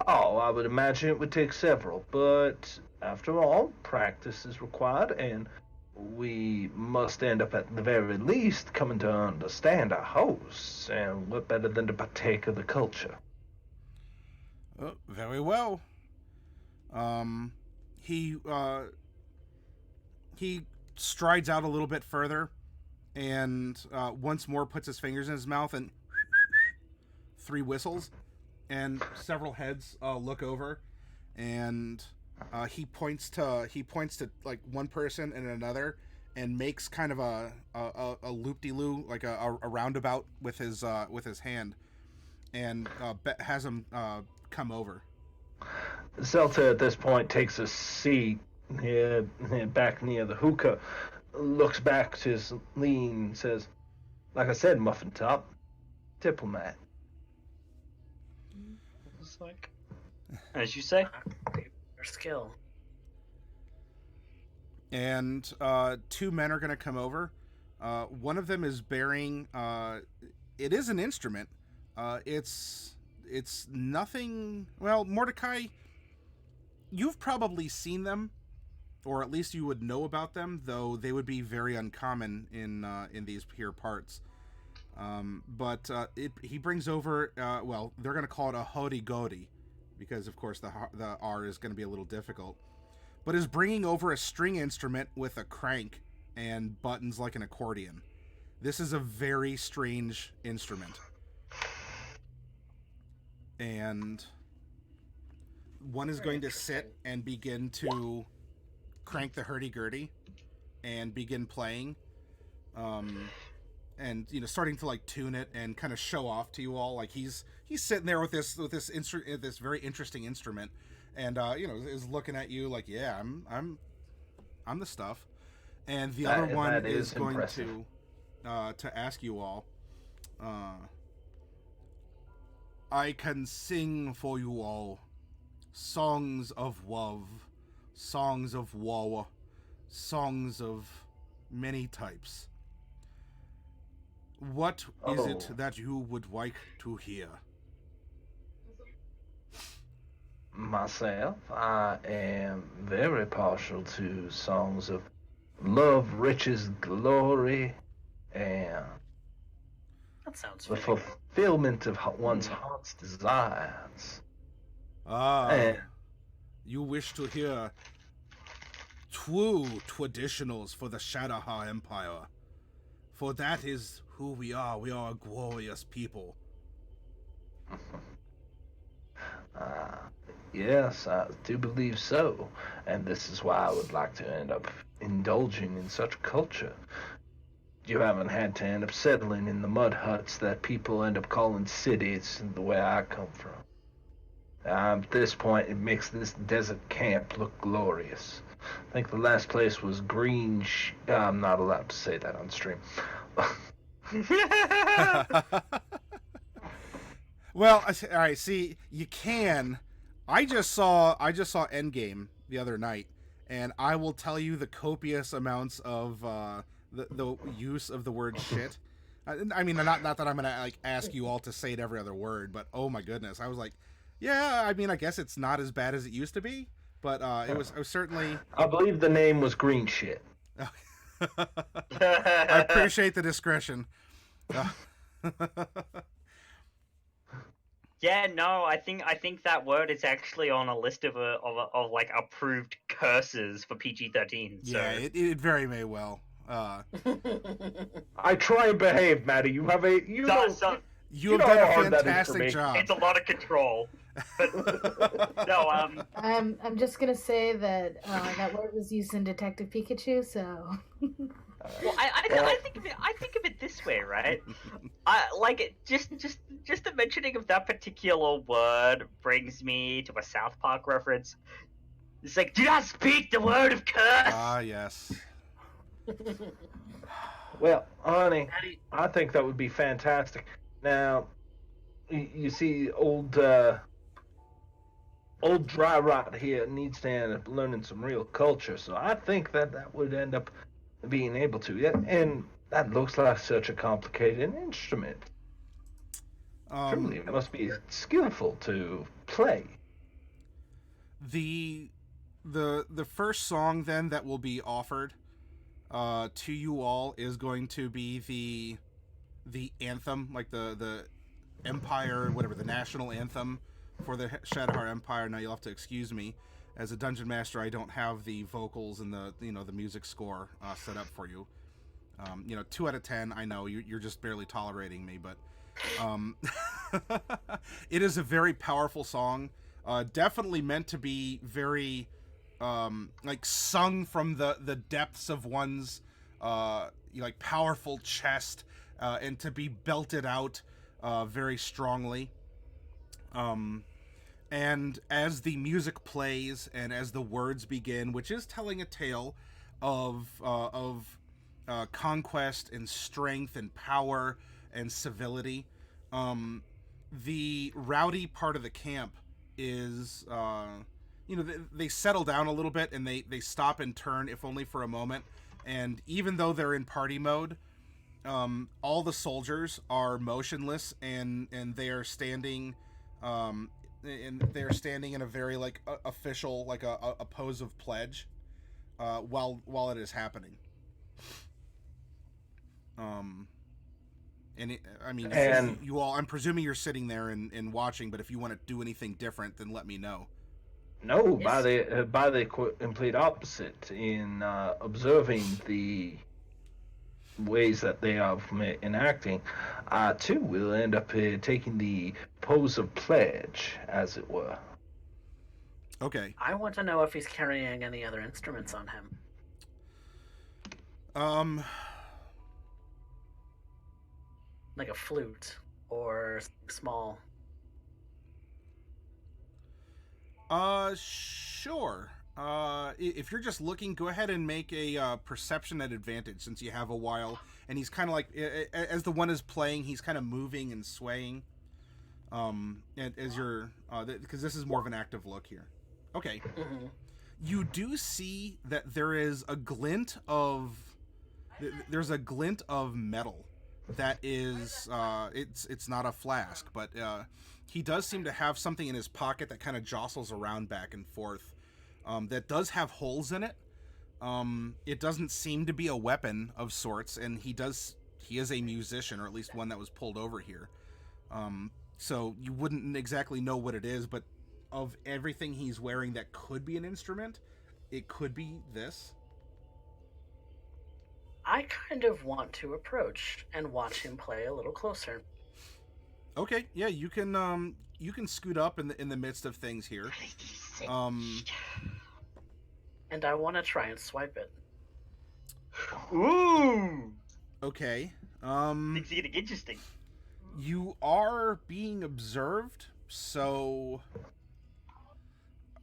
Speaker 3: Oh, I would imagine it would take several, but after all, practice is required, and we must end up at the very least coming to understand our hosts, and what better than to partake of the culture?
Speaker 1: Oh, very well. Um, he he strides out a little bit further, and once more puts his fingers in his mouth and three whistles, and several heads look over, and he points to like one person and another, and makes kind of a loop-de-loo, like a roundabout with his hand, and has him come over.
Speaker 3: Zelta at this point takes a seat here, back near the hookah, looks back to Selene and says, like I said, Muffin Top, diplomat.
Speaker 5: It's like, as you say.
Speaker 2: Your skill.
Speaker 1: And two men are going to come over. One of them is bearing. It is an instrument. It's nothing. Well, Mordecai, you've probably seen them, or at least you would know about them, though they would be very uncommon in these here parts. But he brings over. Well, they're going to call it a hody-gody, because of course the R is going to be a little difficult. But is bringing over a string instrument with a crank and buttons like an accordion. This is a very strange instrument. And one is going to sit and begin to crank the hurdy-gurdy and begin playing. And starting to like tune it and kind of show off to you all, like he's sitting there with this very interesting instrument, and is looking at you like, yeah, I'm the stuff. And the other one is going
Speaker 3: impressive.
Speaker 1: to ask you all, I can sing for you all songs of love, songs of woe, songs of many types. What is it that you would like to hear?
Speaker 3: Myself, I am very partial to songs of love, riches, glory, and
Speaker 2: That sounds
Speaker 3: the
Speaker 2: fitting.
Speaker 3: fulfillment of one's heart's desires.
Speaker 1: Ah,
Speaker 3: And
Speaker 1: you wish to hear true traditionals for the Shadowha Empire. For that is who we are. We are a glorious people.
Speaker 3: yes, I do believe so. And this is why I would like to end up indulging in such culture. You haven't had to end up settling in the mud huts that people end up calling cities the way I come from. At this point, it makes this desert camp look glorious. I think the last place was Green. I'm not allowed to say that on stream.
Speaker 1: Well, all right. See, you can. I just saw Endgame the other night, and I will tell you the copious amounts of the use of the word shit. I mean, not that I'm gonna like ask you all to say it every other word, but oh my goodness, I was like, yeah. I mean, I guess it's not as bad as it used to be, but it was certainly.
Speaker 3: I believe the name was Green Shit.
Speaker 1: I appreciate the discretion.
Speaker 5: Yeah, no, I think that word is actually on a list of like approved curses for PG-13. So.
Speaker 1: Yeah, it very may well.
Speaker 3: I try and behave, Matty. You have a you
Speaker 5: So-
Speaker 3: know
Speaker 5: so-
Speaker 1: You have
Speaker 3: know
Speaker 1: done
Speaker 3: how
Speaker 1: a
Speaker 3: hard that is for
Speaker 1: fantastic
Speaker 3: me.
Speaker 1: job.
Speaker 5: It's a lot of control. But no,
Speaker 4: I'm just gonna say that that word was used in Detective Pikachu, so.
Speaker 5: well, I think of it this way, right? I like it. Just the mentioning of that particular word brings me to a South Park reference. It's like, do not speak the word of curse.
Speaker 1: Ah, yes.
Speaker 3: Well, honey,
Speaker 2: Matty,
Speaker 3: I think that would be fantastic. Now, you see, old dry rot here needs to end up learning some real culture, so I think that would end up being able to. Yeah, and That looks like such a complicated instrument. Surely
Speaker 1: Um,
Speaker 3: it must be skillful to play.
Speaker 1: the the first song then that will be offered to you all is going to be the anthem, like the Empire, whatever, the national anthem for the Shadowheart Empire. Now you'll have to excuse me, as a dungeon master, I don't have the vocals and the music score set up for you. 2 out of 10. I know you're just barely tolerating me, but um, it is a very powerful song. Definitely meant to be very like sung from the depths of one's like powerful chest, and to be belted out very strongly. And as the music plays and as the words begin, which is telling a tale of conquest and strength and power and civility, the rowdy part of the camp is, they settle down a little bit and they stop and turn, if only for a moment. And even though they're in party mode, all the soldiers are motionless and they are standing, and they're standing in a very like official, like a pose of pledge, while it is happening. And I mean,
Speaker 3: And
Speaker 1: you all, I'm presuming you're sitting there and watching, but if you want to do anything different, then let me know.
Speaker 3: no,
Speaker 2: Yes.
Speaker 3: by the complete opposite, in observing the ways that they are enacting, I too will end up taking the pose of pledge, as it were.
Speaker 1: Okay.
Speaker 2: I want to know if he's carrying any other instruments on him.
Speaker 1: Um.
Speaker 2: Like a flute or small.
Speaker 1: Sure. If you're just looking, go ahead and make a perception at advantage, since you have a while. And he's kind of like, as the one is playing, he's kind of moving and swaying. And as you're, because this is more of an active look here. Okay.
Speaker 2: Mm-hmm.
Speaker 1: You do see that there is a glint of, there's a glint of metal that is, it's not a flask, but he does seem to have something in his pocket that kind of jostles around back and forth, that does have holes in it. It doesn't seem to be a weapon of sorts, and he is a musician, or at least one that was pulled over here. So you wouldn't exactly know what it is, but of everything he's wearing that could be an instrument, it could be this.
Speaker 2: I kind of want to approach and watch him play a little closer.
Speaker 1: Okay, yeah, you can scoot up in the midst of things here.
Speaker 2: And I want to try and swipe it.
Speaker 5: Ooh!
Speaker 1: Okay.
Speaker 5: Things are getting interesting.
Speaker 1: You are being observed, so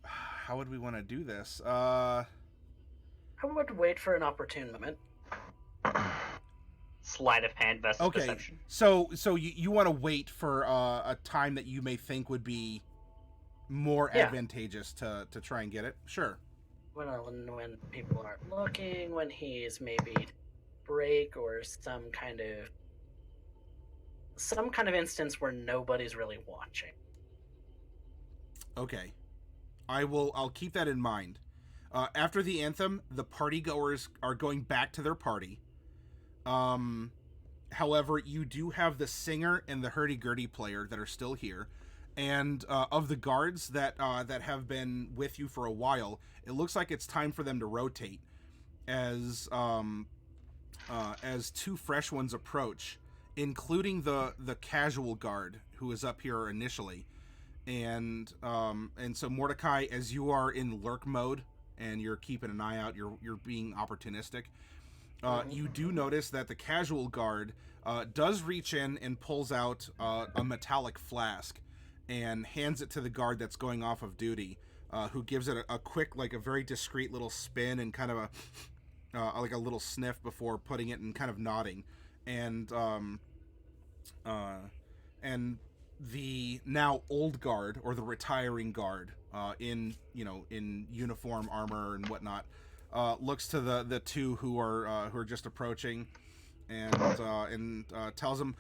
Speaker 1: how would we want to do this?
Speaker 2: I would wait for an opportune moment.
Speaker 5: Sleight of hand versus
Speaker 1: Okay.
Speaker 5: perception.
Speaker 1: So you want to wait for a time that you may think would be more advantageous to try and get it? Sure.
Speaker 2: When people aren't looking, when he's maybe break or some kind of instance where nobody's really watching.
Speaker 1: Okay. I'll keep that in mind. After the anthem, the party goers are going back to their party. However, you do have the singer and the hurdy-gurdy player that are still here. And of the guards that have been with you for a while, it looks like it's time for them to rotate as two fresh ones approach, including the casual guard who was up here initially. And so Mordecai, as you are in lurk mode and you're keeping an eye out, you're being opportunistic. You do notice that the casual guard does reach in and pulls out a metallic flask and hands it to the guard that's going off of duty, who gives it a quick, like a very discreet little spin and kind of like a little sniff before putting it and kind of nodding. And the now old guard, or the retiring guard, in uniform, armor, and whatnot, looks to the two who are just approaching, and tells him,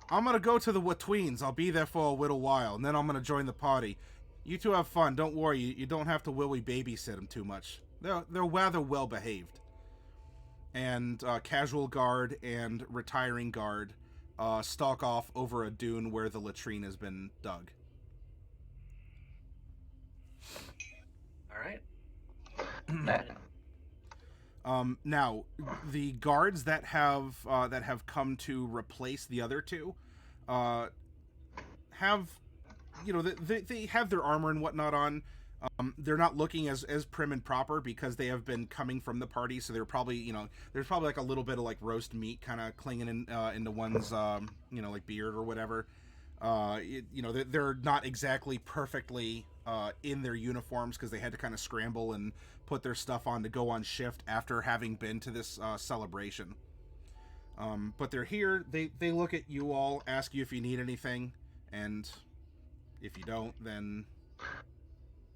Speaker 1: "I'm gonna go to the Watweens. I'll be there for a little while, and then I'm gonna join the party. You two have fun. Don't worry. You don't have to willy babysit them too much. They're rather well behaved." And casual guard and retiring guard stalk off over a dune where the latrine has been dug.
Speaker 2: All right.
Speaker 1: Now, the guards that have come to replace the other two have, they have their armor and whatnot on. They're not looking as prim and proper because they have been coming from the party, so they're probably, there's probably like a little bit of like roast meat kind of clinging into one's, like beard or whatever. They're not exactly perfectly in their uniforms because they had to kind of scramble and put their stuff on to go on shift after having been to this celebration. But they're here. They look at you all, ask you if you need anything, and if you don't, then...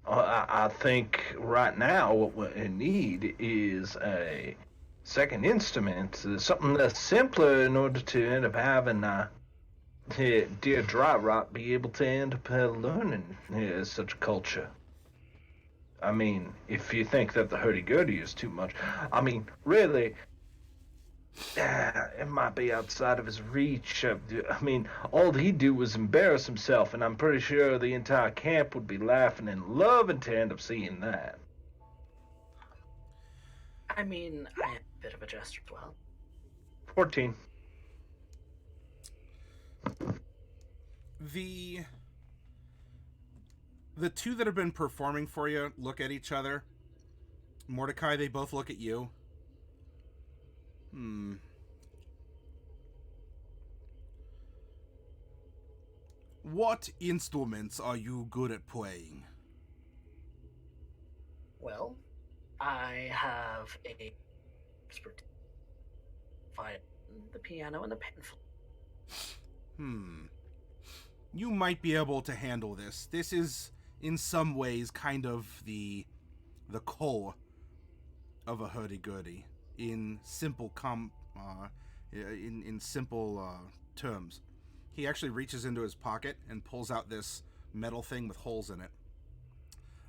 Speaker 3: I think right now what we need is a second instrument, something that's simpler in order to end up having dear Dry Rot be able to end up learning such a culture. I mean, if you think that the hurdy-gurdy is too much, I mean, really, it might be outside of his reach. I mean, all he'd do was embarrass himself, and I'm pretty sure the entire camp would be laughing and loving to end up seeing that.
Speaker 2: I mean, I am a bit of a jester as well.
Speaker 3: 14.
Speaker 1: The two that have been performing for you look at each other. Mordecai, they both look at you. What instruments are you good at playing?
Speaker 2: Well, I have a expertise in the piano and the pen flute.
Speaker 1: You might be able to handle this. This is, in some ways, kind of the core of a hurdy-gurdy in simple terms. He actually reaches into his pocket and pulls out this metal thing with holes in it.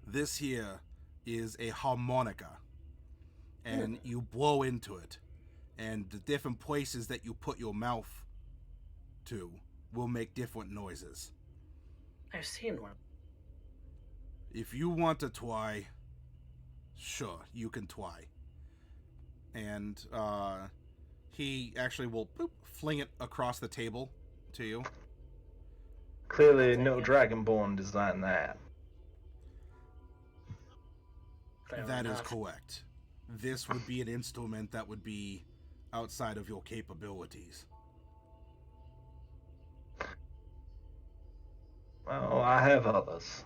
Speaker 1: This here is a harmonica, and you blow into it, and the different places that you put your mouth to will make different noises.
Speaker 2: I've seen one.
Speaker 1: If you want to try, sure, you can try. And he actually will fling it across the table to you.
Speaker 3: Clearly, no Dragonborn designed that.
Speaker 1: That is correct. This would be an instrument that would be outside of your capabilities.
Speaker 3: Well, I have others.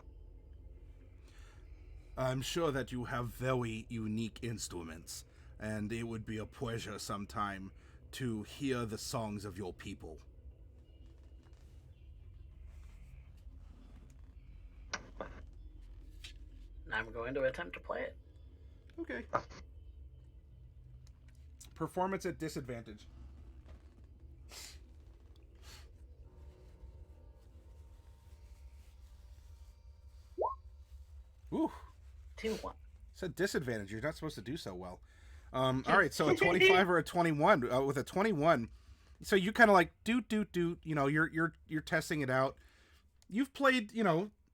Speaker 1: I'm sure that you have very unique instruments, and it would be a pleasure sometime to hear the songs of your people.
Speaker 2: I'm going to attempt to play it.
Speaker 1: Okay. Performance at disadvantage. Ooh.
Speaker 2: 2-1.
Speaker 1: It's a disadvantage. You're not supposed to do so well. All right, so a 25 or a 21. With a 21, so you kind of like doot. You're testing it out. You've played.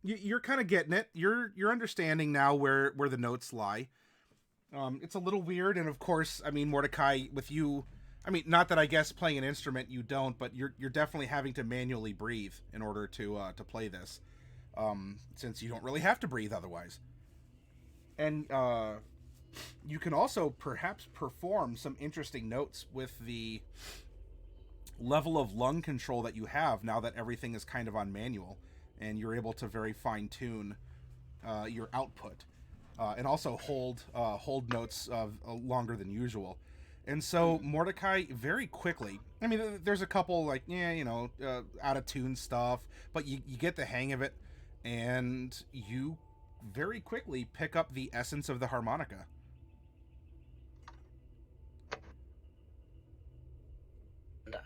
Speaker 1: You're kind of getting it. You're understanding now where the notes lie. It's a little weird, and of course, I mean, Mordecai, with you, I mean, not that I guess playing an instrument you don't, but you're definitely having to manually breathe in order to play this, since you don't really have to breathe otherwise. And you can also perhaps perform some interesting notes with the level of lung control that you have now that everything is kind of on manual, and you're able to very fine tune your output. And also hold notes longer than usual. And so Mordecai, very quickly, I mean, there's a couple like, out of tune stuff, but you get the hang of it, and you very quickly pick up the essence of the harmonica.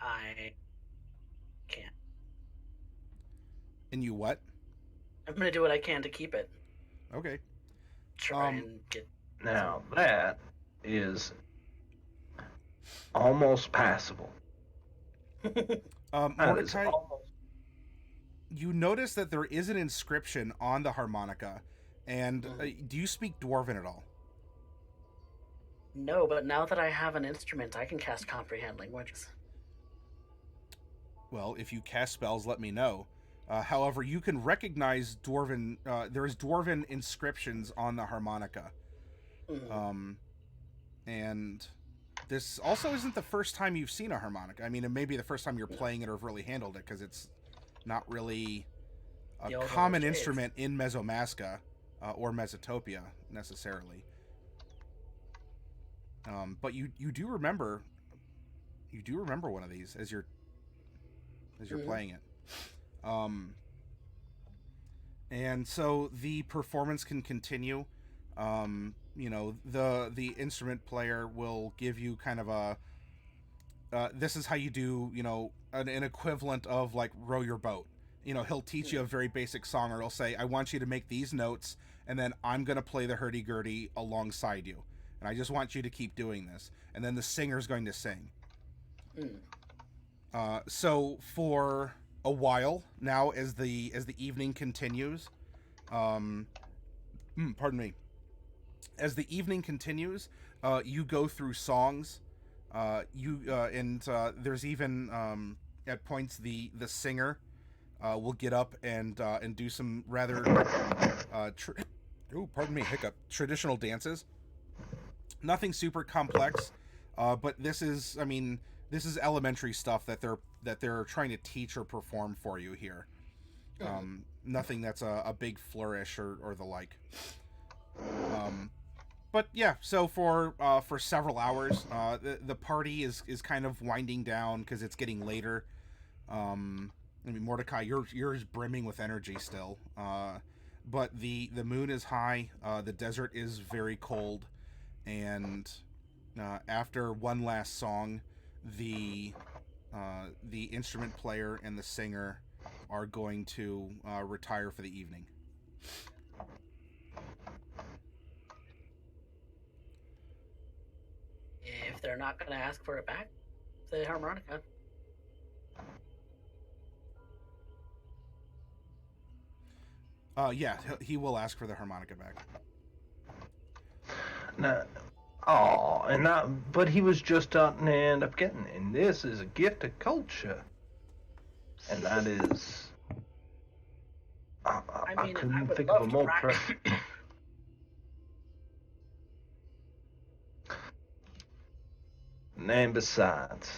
Speaker 2: I can.
Speaker 1: And you what?
Speaker 2: I'm gonna do what I can to keep it.
Speaker 1: Okay.
Speaker 2: Try and get.
Speaker 3: Now that is almost passable. That is
Speaker 1: Mordecai,
Speaker 3: almost.
Speaker 1: you notice that there is an inscription on the harmonica, and do you speak Dwarven at all?
Speaker 2: No, but now that I have an instrument, I can cast comprehend languages.
Speaker 1: Well, if you cast spells, let me know. However, you can recognize Dwarven. There is Dwarven inscriptions on the harmonica, and this also isn't the first time you've seen a harmonica. I mean, it may be the first time you're playing it or have really handled it, because it's not really a common instrument in Mesomasca or Mesotopia necessarily. But you do remember one of these as you're playing it. And so the performance can continue. The instrument player will give you kind of a this is how you do, an equivalent of like row your boat. He'll teach you a very basic song, or he'll say, I want you to make these notes, and then I'm going to play the hurdy-gurdy alongside you. And I just want you to keep doing this. And then the singer's going to sing. So for a while now, as the evening continues, pardon me, as the evening continues, you go through songs. There's even at points the singer will get up and do some rather traditional dances. Nothing super complex, but this is elementary stuff that they're trying to teach or perform for you here. Nothing that's a big flourish or the like. But yeah, so for several hours, the party is kind of winding down because it's getting later. Mordecai, you're brimming with energy still. But the moon is high. The desert is very cold. And after one last song, the instrument player and the singer are going to retire for the evening.
Speaker 2: If they're not going to ask for it back, the harmonica.
Speaker 1: Yeah, he will ask for the harmonica back.
Speaker 3: No. But he was just starting to end up getting it. And this is a gift of culture. And that is... I couldn't think of a more perfect... And besides...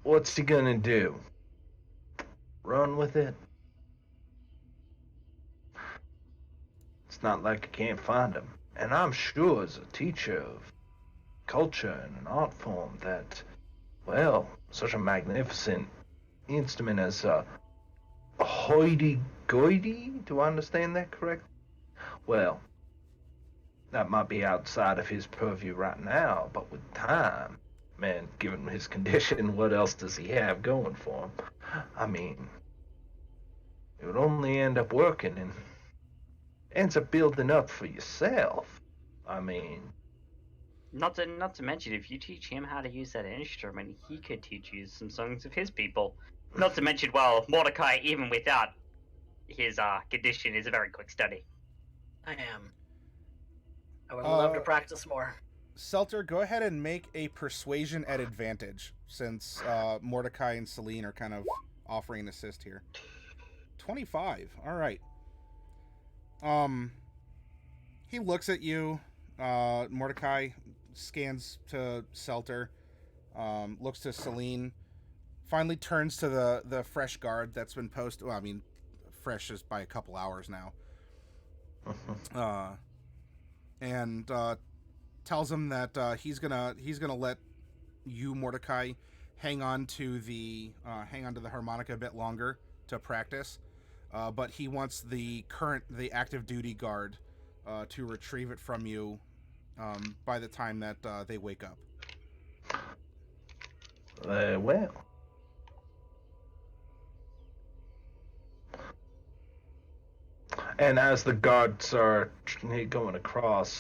Speaker 3: What's he gonna do? Run with it? It's not like I can't find him. And I'm sure as a teacher of culture and an art form that, well, such a magnificent instrument as a hoity-goity, do I understand that correctly? Well, that might be outside of his purview right now, but with time, man, given his condition, what else does he have going for him? I mean, it would only end up working and ends up building up for yourself. I mean...
Speaker 5: Not to mention, if you teach him how to use that instrument, he could teach you some songs of his people. Not to mention, well, Mordecai, even without his condition, is a very quick study.
Speaker 2: I am. I would love to practice more.
Speaker 1: Seltur, go ahead and make a persuasion at advantage, since Mordecai and Selene are kind of offering an assist here. 25. All right. He looks at you. Mordecai scans to Seltur, looks to Selene, finally turns to the fresh guard that's been posted. Well, I mean, fresh is by a couple hours now. And tells him that he's gonna let you, Mordecai, hang on to the harmonica a bit longer to practice. But he wants the active duty guard to retrieve it from you by the time that they wake up.
Speaker 3: Well. And as the guards are going across,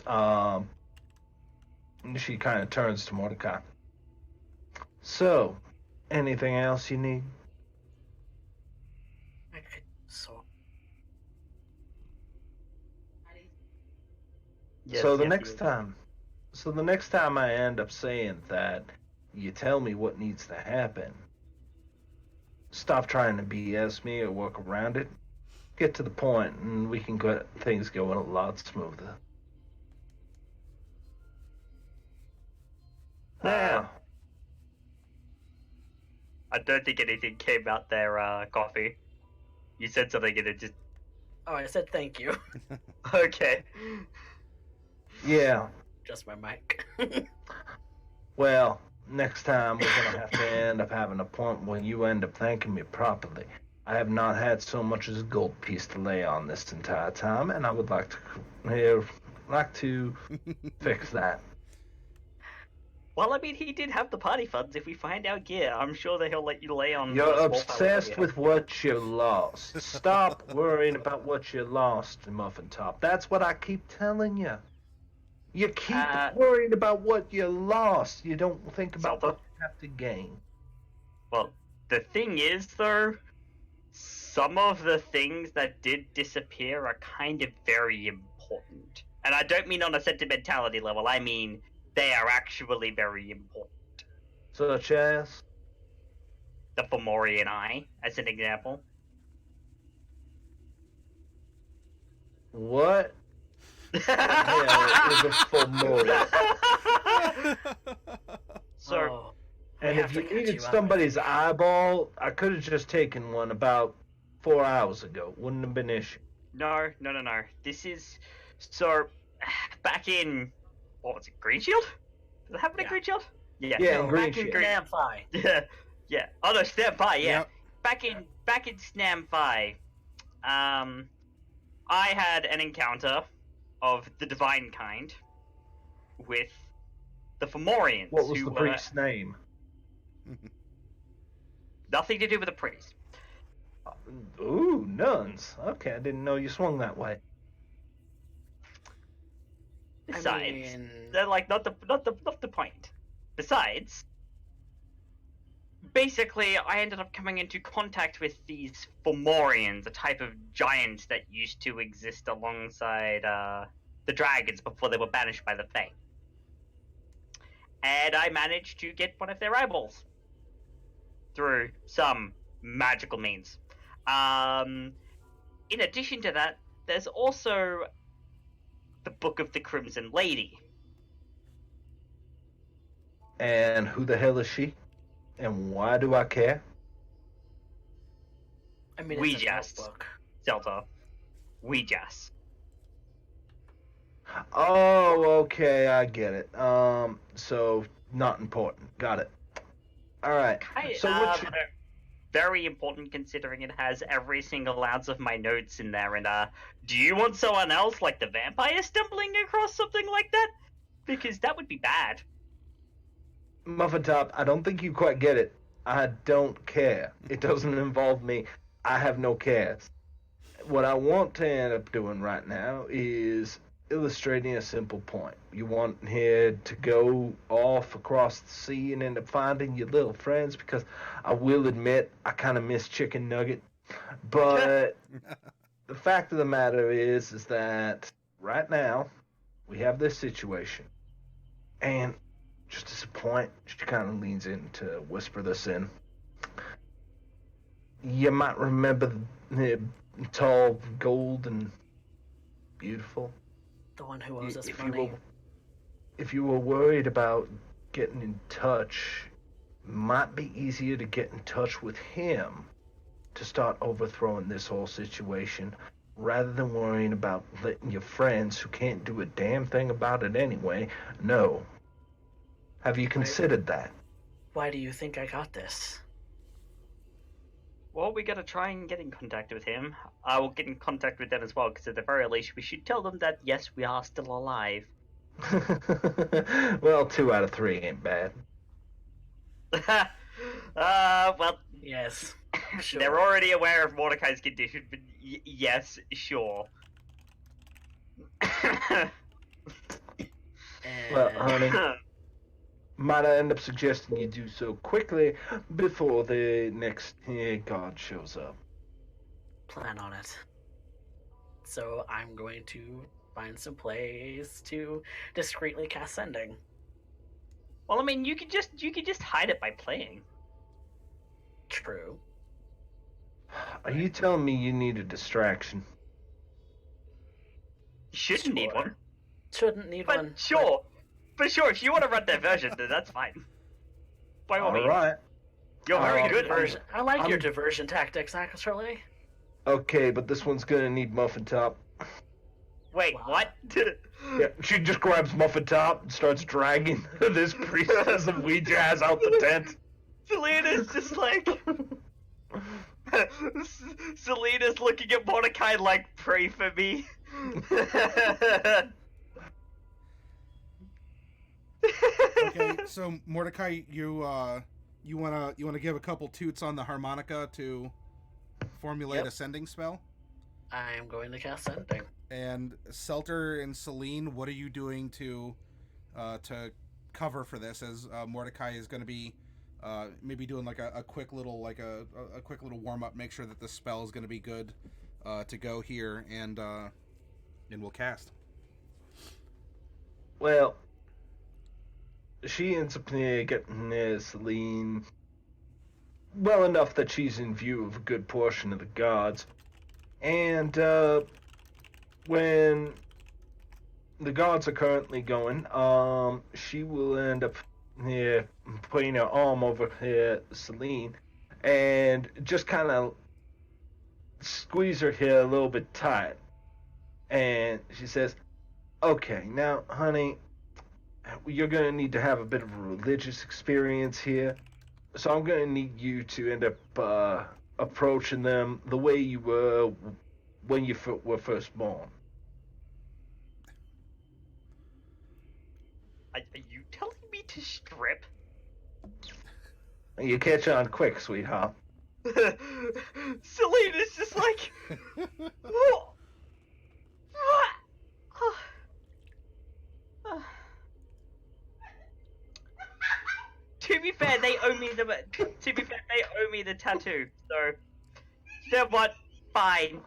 Speaker 3: she kind of turns to Mordecai. So, anything else you need?
Speaker 2: I could
Speaker 5: Yes,
Speaker 3: So the
Speaker 5: yes,
Speaker 3: next
Speaker 5: yes.
Speaker 3: time, I end up saying that, you tell me what needs to happen. Stop trying to BS me or work around it. Get to the point, and we can get things going a lot smoother. Now,
Speaker 5: I don't think anything came out there, Coffee. You said something and it just...
Speaker 2: Oh, I said thank you.
Speaker 5: Okay.
Speaker 3: yeah,
Speaker 2: Just my mic.
Speaker 3: well, next time we're gonna have to end up having a point when you end up thanking me properly. I have not had so much as a gold piece to lay on this entire time, and I would like to fix that.
Speaker 5: Well, I mean, he did have the party funds. If we find out, yeah, I'm sure that he'll let you lay on.
Speaker 3: You're
Speaker 5: the small
Speaker 3: obsessed
Speaker 5: powers
Speaker 3: with what you lost. Stop worrying about what you lost, Muffin Top. That's what I keep telling you. You keep worrying about what you lost. You don't think about
Speaker 5: Seltur?
Speaker 3: what you have to gain.
Speaker 5: Well, the thing is, though, some of the things that did disappear are kind of very important. And I don't mean on a sentimentality level, I mean they are actually very important.
Speaker 3: Such as?
Speaker 5: The Fomorian Eye, as an example.
Speaker 3: What? hell is a Fomorian?
Speaker 5: So,
Speaker 2: Oh, we
Speaker 3: And
Speaker 2: have
Speaker 3: if
Speaker 2: to
Speaker 3: you
Speaker 2: catch
Speaker 3: needed
Speaker 2: you up, I
Speaker 3: somebody's
Speaker 2: think.
Speaker 3: eyeball, I could have just taken one about 4 hours ago. Wouldn't have been an issue.
Speaker 5: no. This is... So, back in... What was it, Green Shield? Does it happen in
Speaker 2: Yeah.
Speaker 5: Green Shield? Yeah.
Speaker 3: Yeah,
Speaker 2: No,
Speaker 3: in Green
Speaker 2: back in
Speaker 3: Shield.
Speaker 2: Green Fi.
Speaker 5: Yeah. Oh no, Snap Fi, yeah.
Speaker 1: Yep.
Speaker 5: Back in Snam Fi, I had an encounter of the divine kind with the Fomorians.
Speaker 3: What was
Speaker 5: who
Speaker 3: the
Speaker 5: were
Speaker 3: priest's name?
Speaker 5: nothing to do with the priest.
Speaker 3: Ooh, nuns. Okay, I didn't know you swung that way.
Speaker 5: Besides,
Speaker 2: mean-
Speaker 5: they're like not the point. Besides, basically, I ended up coming into contact with these Fomorians, a type of giant that used to exist alongside the dragons before they were banished by the Fae. And I managed to get one of their eyeballs through some magical means. In addition to that, there's also the Book of the Crimson Lady.
Speaker 3: And who the hell is she? And why do I care?
Speaker 2: I mean,
Speaker 5: We
Speaker 2: it's a
Speaker 5: just-
Speaker 2: notebook.
Speaker 5: Zelda. Ouijas.
Speaker 3: Oh, okay, I get it. So not important. Got it. All right. So what?
Speaker 5: Very important considering it has every single ounce of my notes in there. And do you want someone else like the vampire stumbling across something like that? Because that would be bad.
Speaker 3: Muffin Top, I don't think you quite get it. I don't care. It doesn't involve me. I have no cares. What I want to end up doing right now is illustrating a simple point. You want here to go off across the sea and end up finding your little friends, because I will admit I kind of miss Chicken Nugget. But the fact of the matter is that right now we have this situation. And just as a point, she kind of leans in to whisper this in. You might remember the tall, gold, and beautiful.
Speaker 2: The one who owes us
Speaker 3: If
Speaker 2: money.
Speaker 3: if you were worried about getting in touch, it might be easier to get in touch with him to start overthrowing this whole situation, rather than worrying about letting your friends, who can't do a damn thing about it anyway, know. Have you considered that?
Speaker 2: Why do you think I got this?
Speaker 5: Well, we gotta try and get in contact with him. I will get in contact with them as well, because at the very least, we should tell them that yes, we are still alive.
Speaker 3: Well, 2 out of 3 ain't bad.
Speaker 5: Well,
Speaker 2: Yes. Sure.
Speaker 5: they're already aware of Mordecai's condition, but yes, sure.
Speaker 3: Well,
Speaker 2: And
Speaker 3: honey, might I end up suggesting you do so quickly before the next guard shows up?
Speaker 2: plan on it. So I'm going to find some place to discreetly cast sending.
Speaker 5: Well, I mean, you could just hide it by playing.
Speaker 2: True.
Speaker 3: Are you telling me you need a distraction?
Speaker 5: You shouldn't need
Speaker 2: Sure.
Speaker 5: one.
Speaker 2: Shouldn't need
Speaker 5: But
Speaker 2: one.
Speaker 5: sure, if you want to run diversion, then that's fine. By all means.
Speaker 3: Alright.
Speaker 5: You're very
Speaker 3: Oh,
Speaker 5: good.
Speaker 2: Diversion. I like your
Speaker 3: I'm-
Speaker 2: diversion tactics, actually.
Speaker 3: Okay, but this one's gonna need Muffin Top.
Speaker 5: Wait,
Speaker 2: Wow.
Speaker 5: what?
Speaker 3: Yeah, she just grabs Muffin Top and starts dragging this priestess of wee jazz out the tent.
Speaker 5: Selena's just like... Selena's looking at Mordecai like, pray for me.
Speaker 1: Okay, so Mordecai, you wanna give a couple toots on the harmonica to formulate
Speaker 2: Yep.
Speaker 1: a sending spell?
Speaker 2: I am going to cast sending.
Speaker 1: And Seltur and Selene, what are you doing to cover for this? As Mordecai is going to be maybe doing like a quick little a quick little warm up, make sure that the spell is going to be good to go here, and we'll cast.
Speaker 3: Well, she ends up getting Selene well enough that she's in view of a good portion of the guards. And when the guards are currently going, she will end up putting her arm over Selene and just kind of squeeze her here a little bit tight. And she says, okay, now, honey, you're going to need to have a bit of a religious experience here. So I'm going to need you to end up approaching them the way you were when you were first born.
Speaker 5: Are you telling me to strip?
Speaker 3: You catch on quick, sweetheart.
Speaker 5: Selena's just like... What? To be fair, they owe me the tattoo. So, you know what? Fine.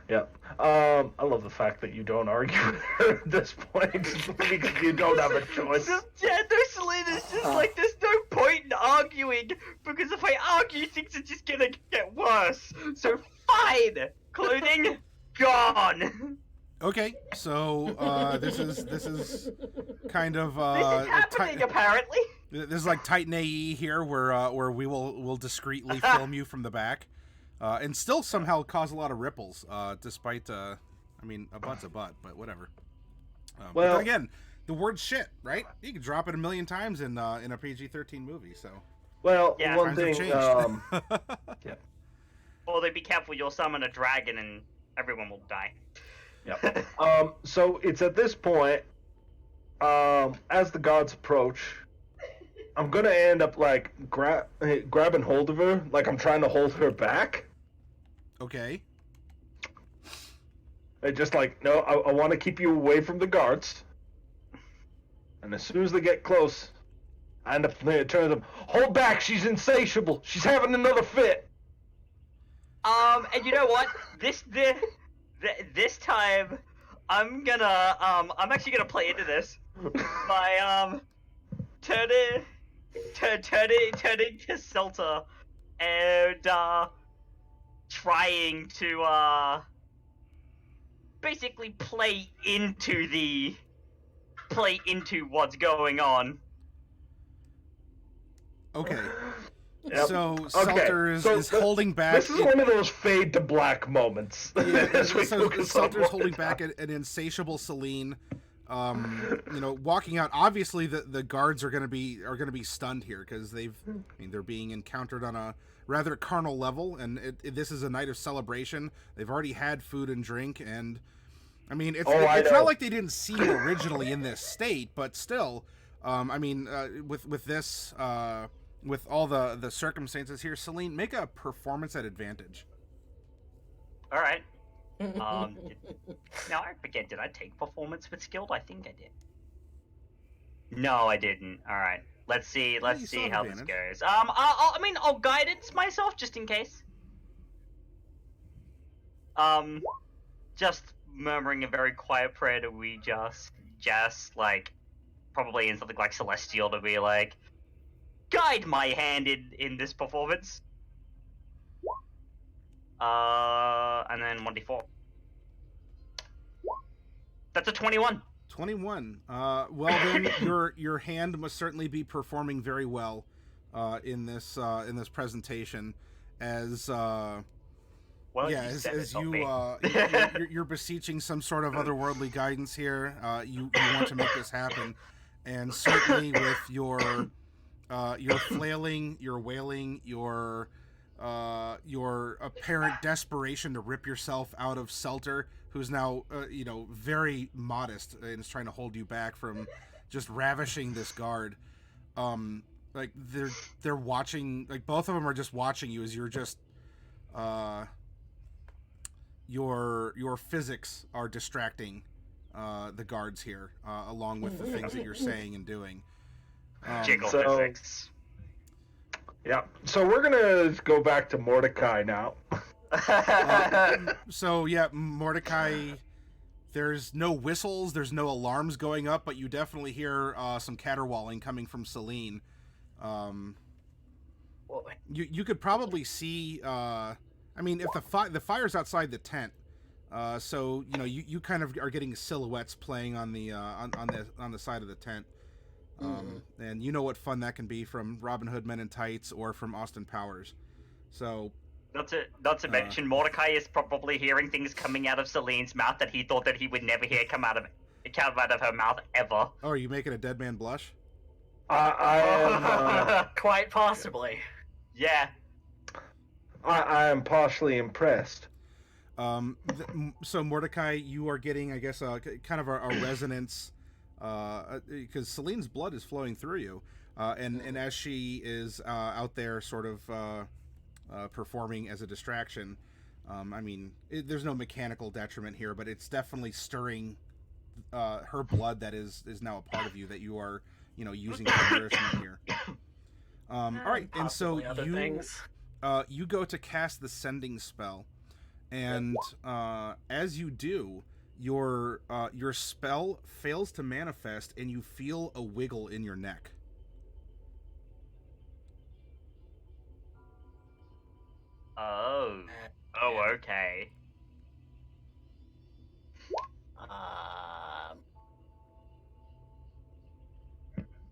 Speaker 3: Yep. I love the fact that you don't argue with her at this point because you don't have a choice.
Speaker 5: Yeah, no, Selena's just like, there's no point in arguing because if I argue, things are just gonna get worse. So fine. Clothing gone.
Speaker 1: Okay, so this is kind of
Speaker 5: This is happening apparently.
Speaker 1: this is like Titan AE here, where we'll discreetly film you from the back, and still somehow cause a lot of ripples, despite I mean, a butt's a butt, but whatever.
Speaker 3: Well-
Speaker 1: but again, the word shit, right? You can drop it a million times in a PG-13 movie, so
Speaker 3: Well,
Speaker 5: Yeah.
Speaker 3: one
Speaker 1: times
Speaker 3: thing,
Speaker 1: have changed.
Speaker 5: Although be careful, you'll summon a dragon and everyone will die.
Speaker 3: Yep. So it's at this point, as the gods approach, I'm gonna end up like grabbing hold of her, like I'm trying to hold her back.
Speaker 1: Okay.
Speaker 3: I just like, no, I want to keep you away from the guards. And as soon as they get close, I end up turning them, hold back, she's insatiable, she's having another fit.
Speaker 5: And you know what? This time, I'm actually gonna play into this by turning to Seltur and trying to basically play into what's going on.
Speaker 1: Okay.
Speaker 3: Yep.
Speaker 1: So
Speaker 3: Okay,
Speaker 1: Seltur is
Speaker 3: so
Speaker 1: holding back.
Speaker 3: This is one of those fade to black moments.
Speaker 1: Yeah,
Speaker 3: As we
Speaker 1: so
Speaker 3: focus on
Speaker 1: Seltur's holding
Speaker 3: Mordecai.
Speaker 1: back an insatiable Selene, walking out. Obviously, the guards are gonna be stunned here because they're being encountered on a rather carnal level, and this is a night of celebration. They've already had food and drink, and I mean, it's not like they didn't see you originally in this state, but still, with this, with all the circumstances here, Selene, make a performance at advantage.
Speaker 5: All right. Now I forget. Did I take performance with skilled? I think I did. No, I didn't. All right. Let's see. Let's see how this goes. I'll guidance myself just in case. Just murmuring a very quiet prayer to we just like probably in something like celestial to be like, guide my hand in this performance. And then 1d4. That's a 21.
Speaker 1: 21. Well then, your hand must certainly be performing very well, in this presentation, as you're beseeching some sort of otherworldly guidance here. You want to make this happen, and certainly with your flailing, your wailing, your apparent desperation to rip yourself out of Seltur, who's now very modest and is trying to hold you back from just ravishing this guard. Like they're watching, like both of them are just watching you as you're just your physics are distracting the guards here, along with the things that you're saying and doing.
Speaker 5: Jiggle physics.
Speaker 3: Yeah, so we're gonna go back to Mordecai now.
Speaker 1: Mordecai, there's no whistles, there's no alarms going up, but you definitely hear some caterwauling coming from Selene. You could probably see, if the fire's outside the tent, so you kind of are getting silhouettes playing on the on the side of the tent. And you know what fun that can be from Robin Hood Men in Tights or from Austin Powers. So
Speaker 5: not to mention Mordecai is probably hearing things coming out of Selene's mouth that he thought that he would never hear come out of her mouth ever.
Speaker 1: Oh, are you making a dead man blush?
Speaker 3: I am
Speaker 2: quite possibly.
Speaker 5: Yeah.
Speaker 3: I am partially impressed.
Speaker 1: So Mordecai, you are getting, I guess, kind of a resonance. Because Selene's blood is flowing through you, and as she is out there sort of performing as a distraction, there's no mechanical detriment here, but it's definitely stirring her blood that is now a part of you that you are using for nourishment here. All right, and so you go to cast the sending spell, and as you do, your spell fails to manifest, and you feel a wiggle in your neck.
Speaker 5: Oh, okay.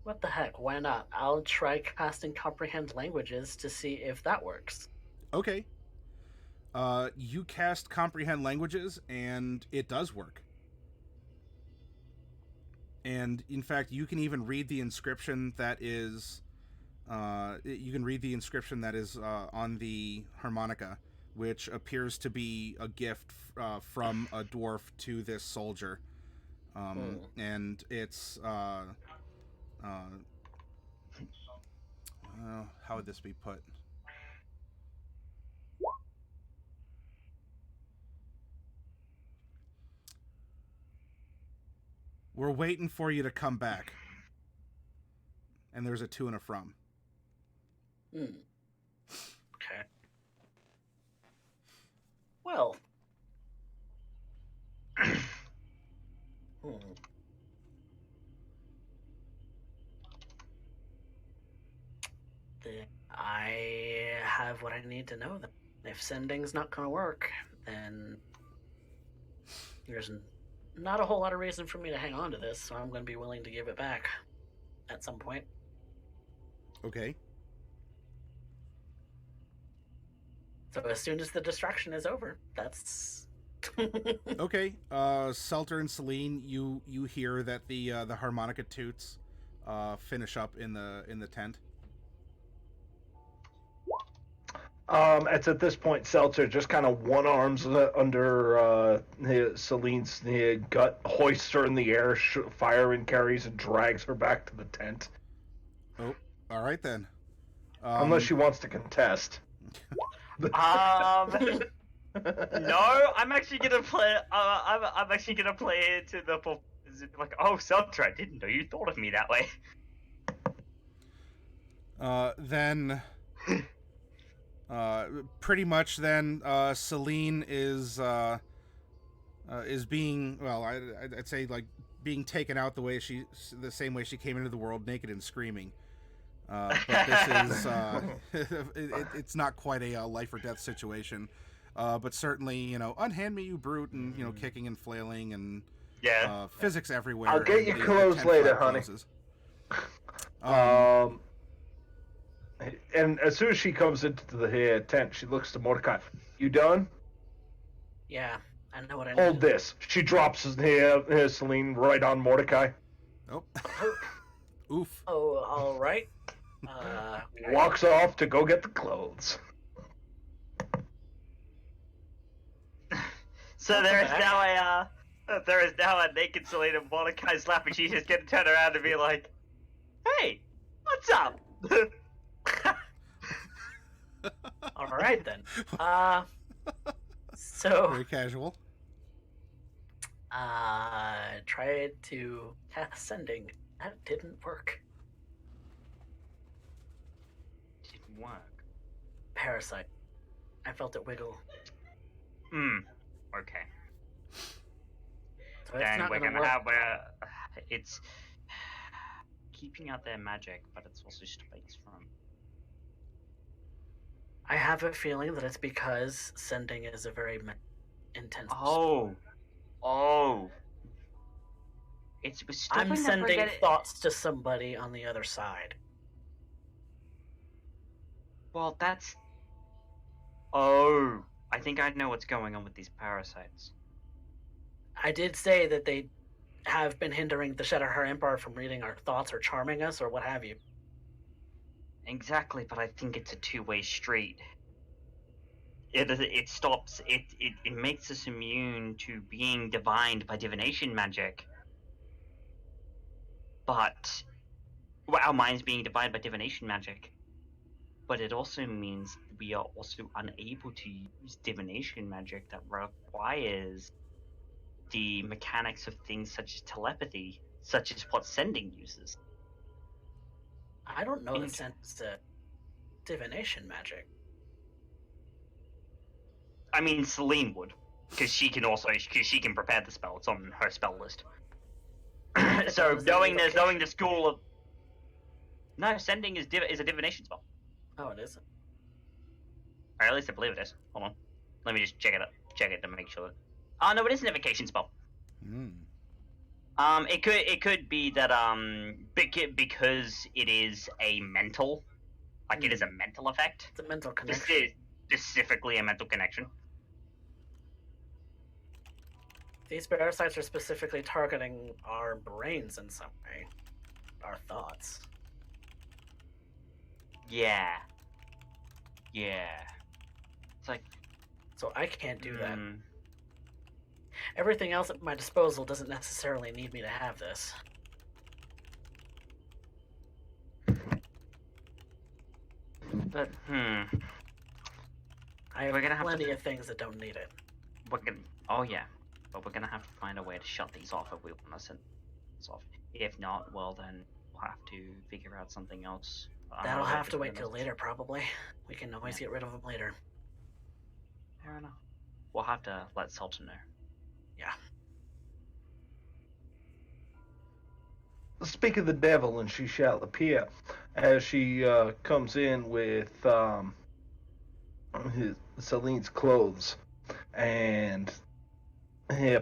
Speaker 2: What the heck? Why not? I'll try casting comprehend languages to see if that works.
Speaker 1: Okay. You cast comprehend languages, and it does work. And in fact, you can even read the inscription that is on the harmonica, which appears to be a gift from a dwarf to this soldier. And it's how would this be put? We're waiting for you to come back. And there's a to and a from.
Speaker 2: Okay. Well. I have what I need to know then. If sending's not going to work, then there's not a whole lot of reason for me to hang on to this, so I'm going to be willing to give it back at some point.
Speaker 1: Okay.
Speaker 2: So as soon as the distraction is over, that's...
Speaker 1: Okay. Seltur and Selene, you hear that the harmonica toots finish up in the tent.
Speaker 3: It's at this point, Seltur just kind of one arms under Celine's gut, hoists her in the air, fire and carries and drags her back to the tent.
Speaker 1: Oh, all right then.
Speaker 3: Unless she wants to contest.
Speaker 5: No, I'm actually gonna play. I'm actually gonna play it to the like. Oh, Seltur, I didn't know you thought of me that way.
Speaker 1: Then, pretty much then, Selene is being, well, I'd say like being taken out the same way she came into the world, naked and screaming. But this is it's not quite a life or death situation, but certainly unhand me you brute, and kicking and flailing and physics everywhere.
Speaker 3: I'll get you clothes later, honey. And as soon as she comes into the tent, she looks to Mordecai. You done?
Speaker 2: Yeah, I know what I need.
Speaker 3: Hold this. She drops Selene right on Mordecai.
Speaker 1: Oh. Oof.
Speaker 2: Oh, all right.
Speaker 3: Walks off to go get the clothes.
Speaker 5: So there is now a naked Selene and Mordecai's laughing. She's just gonna turn around and be like, "Hey, what's up?"
Speaker 2: All right then. So
Speaker 1: very casual.
Speaker 2: Tried to cast sending. That didn't work.
Speaker 5: Didn't work.
Speaker 2: Parasite. I felt it wiggle.
Speaker 5: Okay.
Speaker 2: So
Speaker 5: Then
Speaker 2: not
Speaker 5: we're gonna
Speaker 2: work.
Speaker 5: have it's keeping out their magic, but it's also space from.
Speaker 2: I have a feeling that it's because sending is a very intense.
Speaker 5: Oh. It's
Speaker 2: I'm sending thoughts to somebody on the other side.
Speaker 5: Well, that's. Oh, I think I know what's going on with these parasites.
Speaker 2: I did say that they have been hindering the Shadowheart Empire from reading our thoughts or charming us or what have you.
Speaker 5: Exactly, but I think it's a two-way street. It stops. It makes us immune to being divined by divination magic. But our minds being divined by divination magic. But it also means we are also unable to use divination magic that requires the mechanics of things such as telepathy, such as what sending uses.
Speaker 2: I don't know the sense of divination magic.
Speaker 5: I mean, Selene would, because she can prepare the spell. It's on her spell list. So knowing the school of sending is a divination spell.
Speaker 2: Oh, it isn't.
Speaker 5: Or at least I believe it is. Hold on, let me just check it to make sure. Oh no, it is an evocation spell. It could be that because it is a mental, like it is a mental effect.
Speaker 2: It's a mental connection.
Speaker 5: Specifically a mental connection.
Speaker 2: These parasites are specifically targeting our brains in some way. Our thoughts.
Speaker 5: Yeah. It's like.
Speaker 2: So I can't do that. Everything else at my disposal doesn't necessarily need me to have this.
Speaker 5: But,
Speaker 2: I have plenty of things that don't need it.
Speaker 5: Oh yeah. But we're gonna have to find a way to shut these off if we want to send these off. If not, well then we'll have to figure out something else.
Speaker 2: That'll have to wait till later, probably. We can always get rid of them later.
Speaker 5: Fair enough. We'll have to let Seltur know.
Speaker 2: Yeah.
Speaker 3: Speak of the devil, and she shall appear. As she comes in with Selene's clothes, and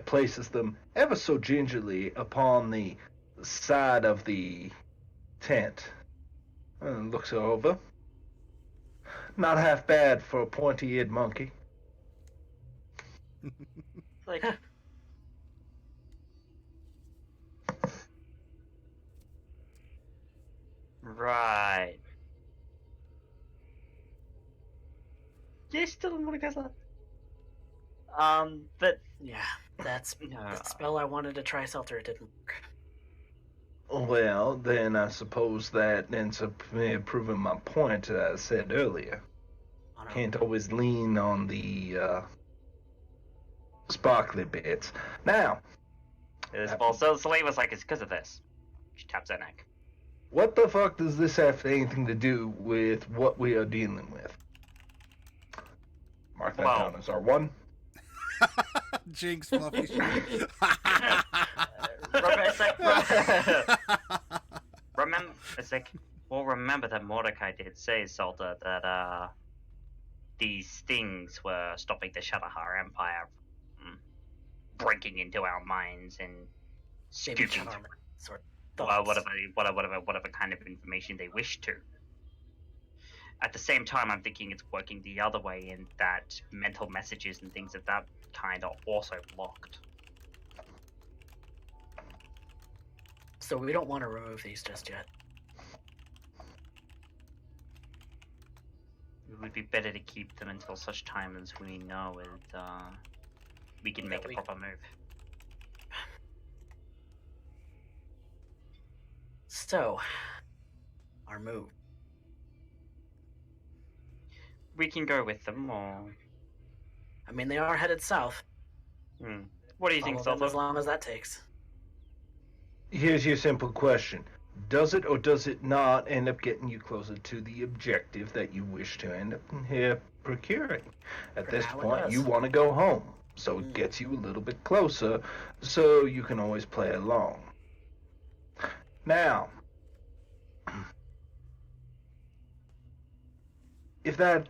Speaker 3: places them ever so gingerly upon the side of the tent, and looks her over. Not half bad for a pointy-eared monkey.
Speaker 5: Like. Right. still in Mordecai's lap. But
Speaker 2: Yeah, that's the
Speaker 5: no.
Speaker 2: spell I wanted to try, Seltur. It didn't work.
Speaker 3: Well, then I suppose that ends up proving my point that I said earlier.
Speaker 2: Oh, no.
Speaker 3: Can't always lean on the sparkly bits. Now,
Speaker 5: Well, so Selene was like, it's because of this. She taps her neck.
Speaker 3: what the fuck does this have anything to do with what we are dealing with? Mark that
Speaker 5: Well-
Speaker 3: down as R1.
Speaker 1: Jinx, fluffy shit.
Speaker 5: Remember, it's like, well, remember that Mordecai did say, Seltur, that these things were stopping the Shadowhar Empire from breaking into our minds and
Speaker 2: Maybe
Speaker 5: scooping
Speaker 2: charm sort
Speaker 5: well,
Speaker 2: thoughts.
Speaker 5: whatever kind of information they wish to. At the same time, I'm thinking it's working the other way in that mental messages and things of that kind are also blocked.
Speaker 2: So we don't want to remove these just yet.
Speaker 5: It would be better to keep them until such time as we know it, we can make a proper move.
Speaker 2: So, our move.
Speaker 5: We can go with them, or...
Speaker 2: I mean, they are headed south.
Speaker 5: What do you think,
Speaker 2: Follow them as
Speaker 5: Seltur?
Speaker 2: long as that takes.
Speaker 3: Here's your simple question. Does it or does it not end up getting you closer to the objective that you wish to end up here procuring? At
Speaker 2: For
Speaker 3: this
Speaker 2: now, it
Speaker 3: point,
Speaker 2: does.
Speaker 3: you want to go home, so it gets you a little bit closer, so you can always play along. Now, if that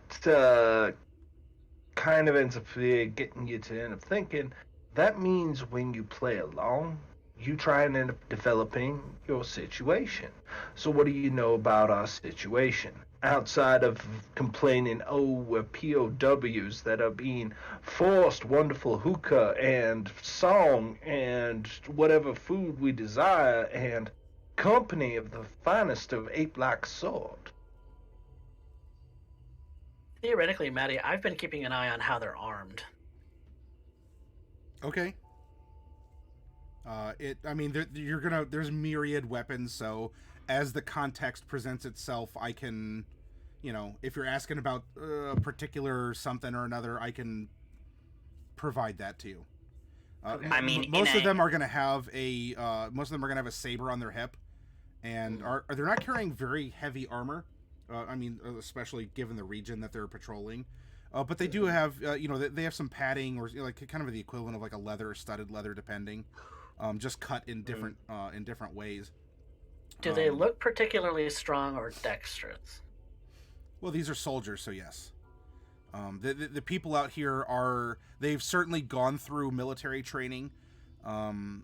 Speaker 3: kind of ends up getting you to end up thinking, that means when you play along, you try and end up developing your situation. So what do you know about our situation? Outside of complaining, oh, we're POWs that are being forced wonderful hookah and song and whatever food we desire and company of the finest of ape-like sort.
Speaker 2: Theoretically, Matty, I've been keeping an eye on how they're armed.
Speaker 1: Okay. There's myriad weapons, so as the context presents itself, I can, if you're asking about a particular something or another, I can provide that to you.
Speaker 5: I mean,
Speaker 1: most of them are gonna have a saber on their hip, and they're not carrying very heavy armor. Especially given the region that they're patrolling. But they do have, they have some padding or like kind of the equivalent of like a leather or studded leather, depending, just cut in different ways.
Speaker 2: Do they look particularly strong or dexterous?
Speaker 1: Well, these are soldiers, so yes. The people out here they've certainly gone through military training. None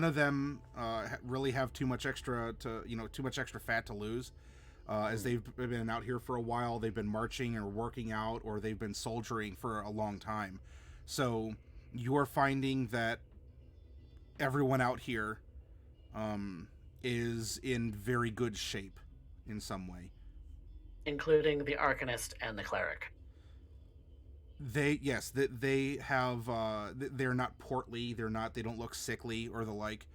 Speaker 1: of them really have too much extra fat to lose. As they've been out here for a while, they've been marching or working out, or they've been soldiering for a long time. So you're finding that everyone out here is in very good shape in some way.
Speaker 2: Including the Arcanist and the Cleric.
Speaker 1: They have they're not portly, they don't look sickly or the like.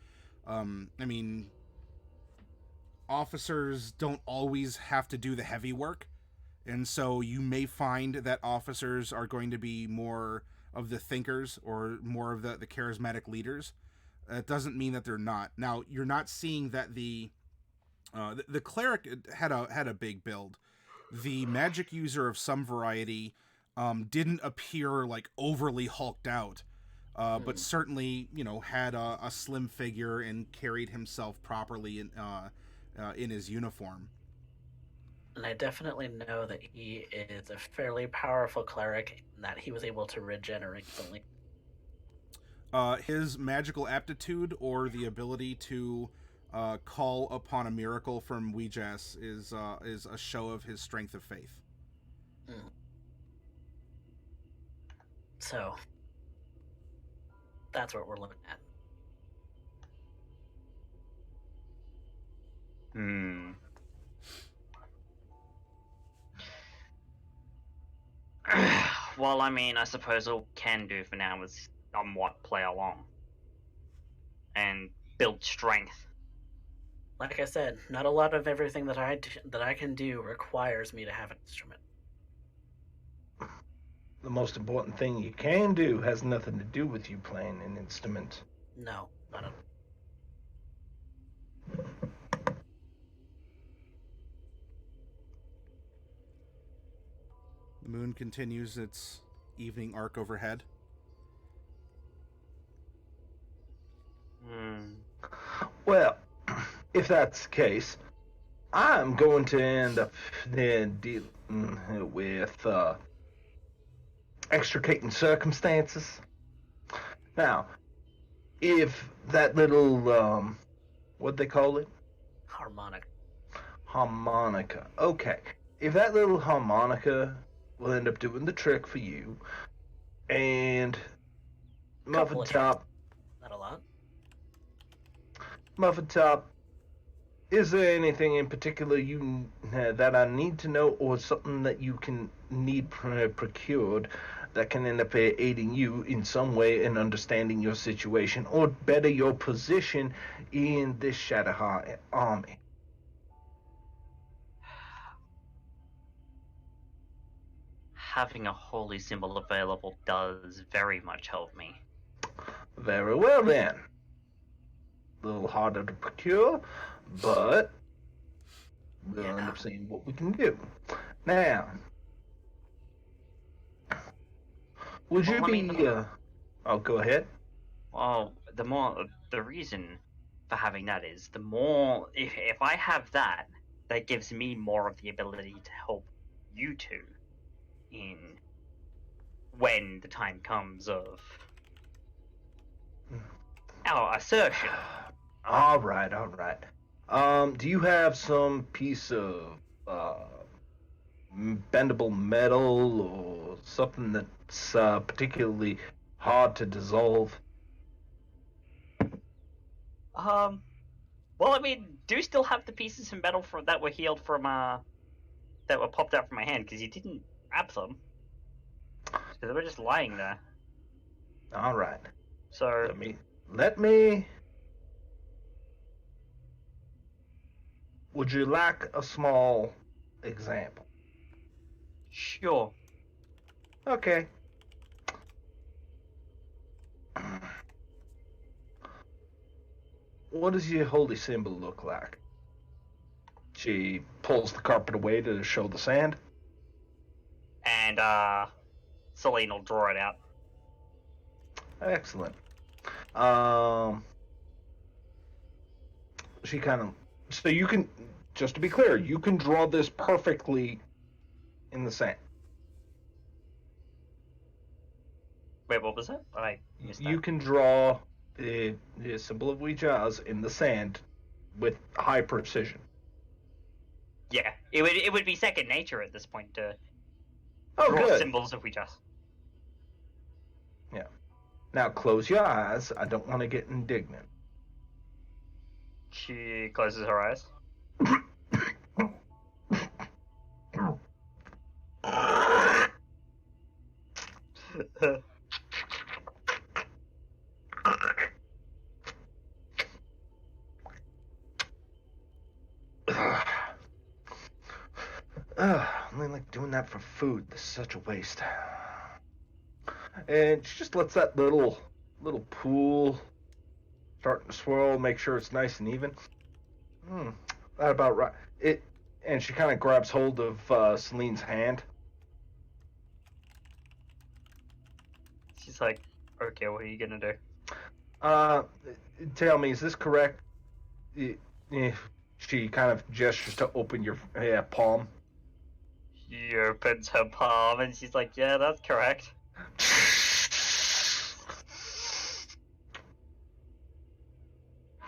Speaker 1: Officers don't always have to do the heavy work, and so you may find that officers are going to be more of the thinkers or more of the charismatic leaders. It doesn't mean that they're not. Now, you're not seeing that the cleric had a big build. The magic user of some variety didn't appear like overly hulked out, but certainly had a slim figure and carried himself properly in his uniform.
Speaker 2: And I definitely know that he is a fairly powerful cleric and that he was able to regenerate fully.
Speaker 1: His magical aptitude or the ability to call upon a miracle from Weejas is a show of his strength of faith.
Speaker 2: So, that's what we're looking at.
Speaker 5: Well, I mean, I suppose all we can do for now is somewhat play along and build strength.
Speaker 2: Like I said, not a lot of everything that I can do requires me to have an instrument.
Speaker 3: The most important thing you can do has nothing to do with you playing an instrument.
Speaker 2: No, not at all.
Speaker 1: The moon continues its evening arc overhead.
Speaker 3: Well, if that's the case, I'm going to end up then dealing with extricating circumstances. Now, if that little what'd they call it?
Speaker 2: Harmonic.
Speaker 3: Harmonica. Okay. If that little harmonica will end up doing the trick for you, and
Speaker 2: Couple
Speaker 3: Muffin
Speaker 2: of
Speaker 3: Top,
Speaker 2: Not a lot.
Speaker 3: Muffin Top, is there anything in particular you that I need to know, or something that you can need procured that can end up aiding you in some way in understanding your situation or better your position in this Shadowheart army?
Speaker 5: Having a holy symbol available does very much help me.
Speaker 3: Very well then. A little harder to procure, but we'll end up seeing what we can do. Now, would you
Speaker 5: Well, I
Speaker 3: be?
Speaker 5: mean,
Speaker 3: Oh, go ahead.
Speaker 5: Well, the reason for having that is the more if I have that, that gives me more of the ability to help you two in when the time comes of our assertion.
Speaker 3: All right, all right. Do you have some piece of bendable metal or something that's particularly hard to dissolve?
Speaker 5: Well, I mean, do you still have the pieces of metal that were healed from that were popped out from my hand because you didn't grab them because they were just lying there.
Speaker 3: All right.
Speaker 5: So
Speaker 3: Let me. Would you like a small example?
Speaker 5: sure.
Speaker 3: Okay. What does your holy symbol look like? She pulls the carpet away to show the sand.
Speaker 5: And Selene will draw it out.
Speaker 3: Excellent. She kind of. So you can, just to be clear, you can draw this perfectly in the sand.
Speaker 5: Wait, what was it? I missed that.
Speaker 3: You can draw the symbol of Ouija's in the sand with high precision.
Speaker 5: Yeah, it would be second nature at this point to
Speaker 3: Oh,
Speaker 5: draw
Speaker 3: good.
Speaker 5: symbols if we just.
Speaker 3: Yeah. Now close your eyes. I don't want to get indignant.
Speaker 5: She closes her eyes.
Speaker 3: Only like doing that for food. This is such a waste. And she just lets that little pool start to swirl, make sure it's nice and even. That about right. And she kind of grabs hold of Celine's hand.
Speaker 5: She's like, okay, what are you gonna do?
Speaker 3: Tell me, is this correct? She kind of gestures to open your palm.
Speaker 5: She opens her palm and she's like, yeah, that's correct.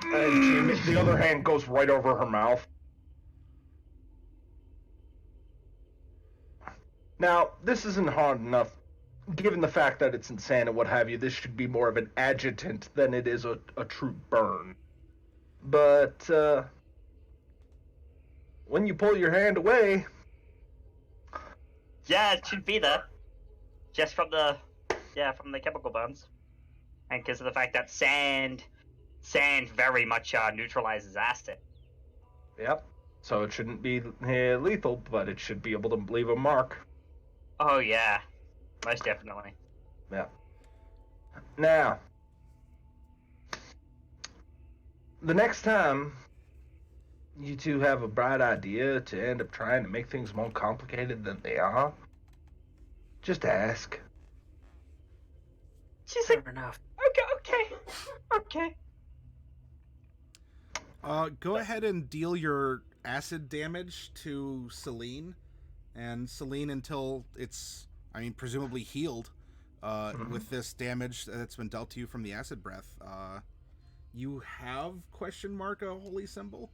Speaker 3: And the other hand goes right over her mouth. Now, this isn't hard enough. Given the fact that it's in sand and what have you, this should be more of an adjutant than it is a true burn. But, when you pull your hand away...
Speaker 5: Yeah, it should be there. just from the chemical burns, and because of the fact that sand very much neutralizes acid.
Speaker 3: Yep. So it shouldn't be lethal, but it should be able to leave a mark.
Speaker 5: Oh yeah, most definitely.
Speaker 3: Yeah. Now, the next time you two have a bright idea to end up trying to make things more complicated than they are, just ask.
Speaker 5: She's
Speaker 2: Fair
Speaker 5: like,
Speaker 2: enough.
Speaker 5: okay.
Speaker 1: Go ahead and deal your acid damage to Selene, and Selene until it's, presumably healed with this damage that's been dealt to you from the acid breath. You have a holy symbol.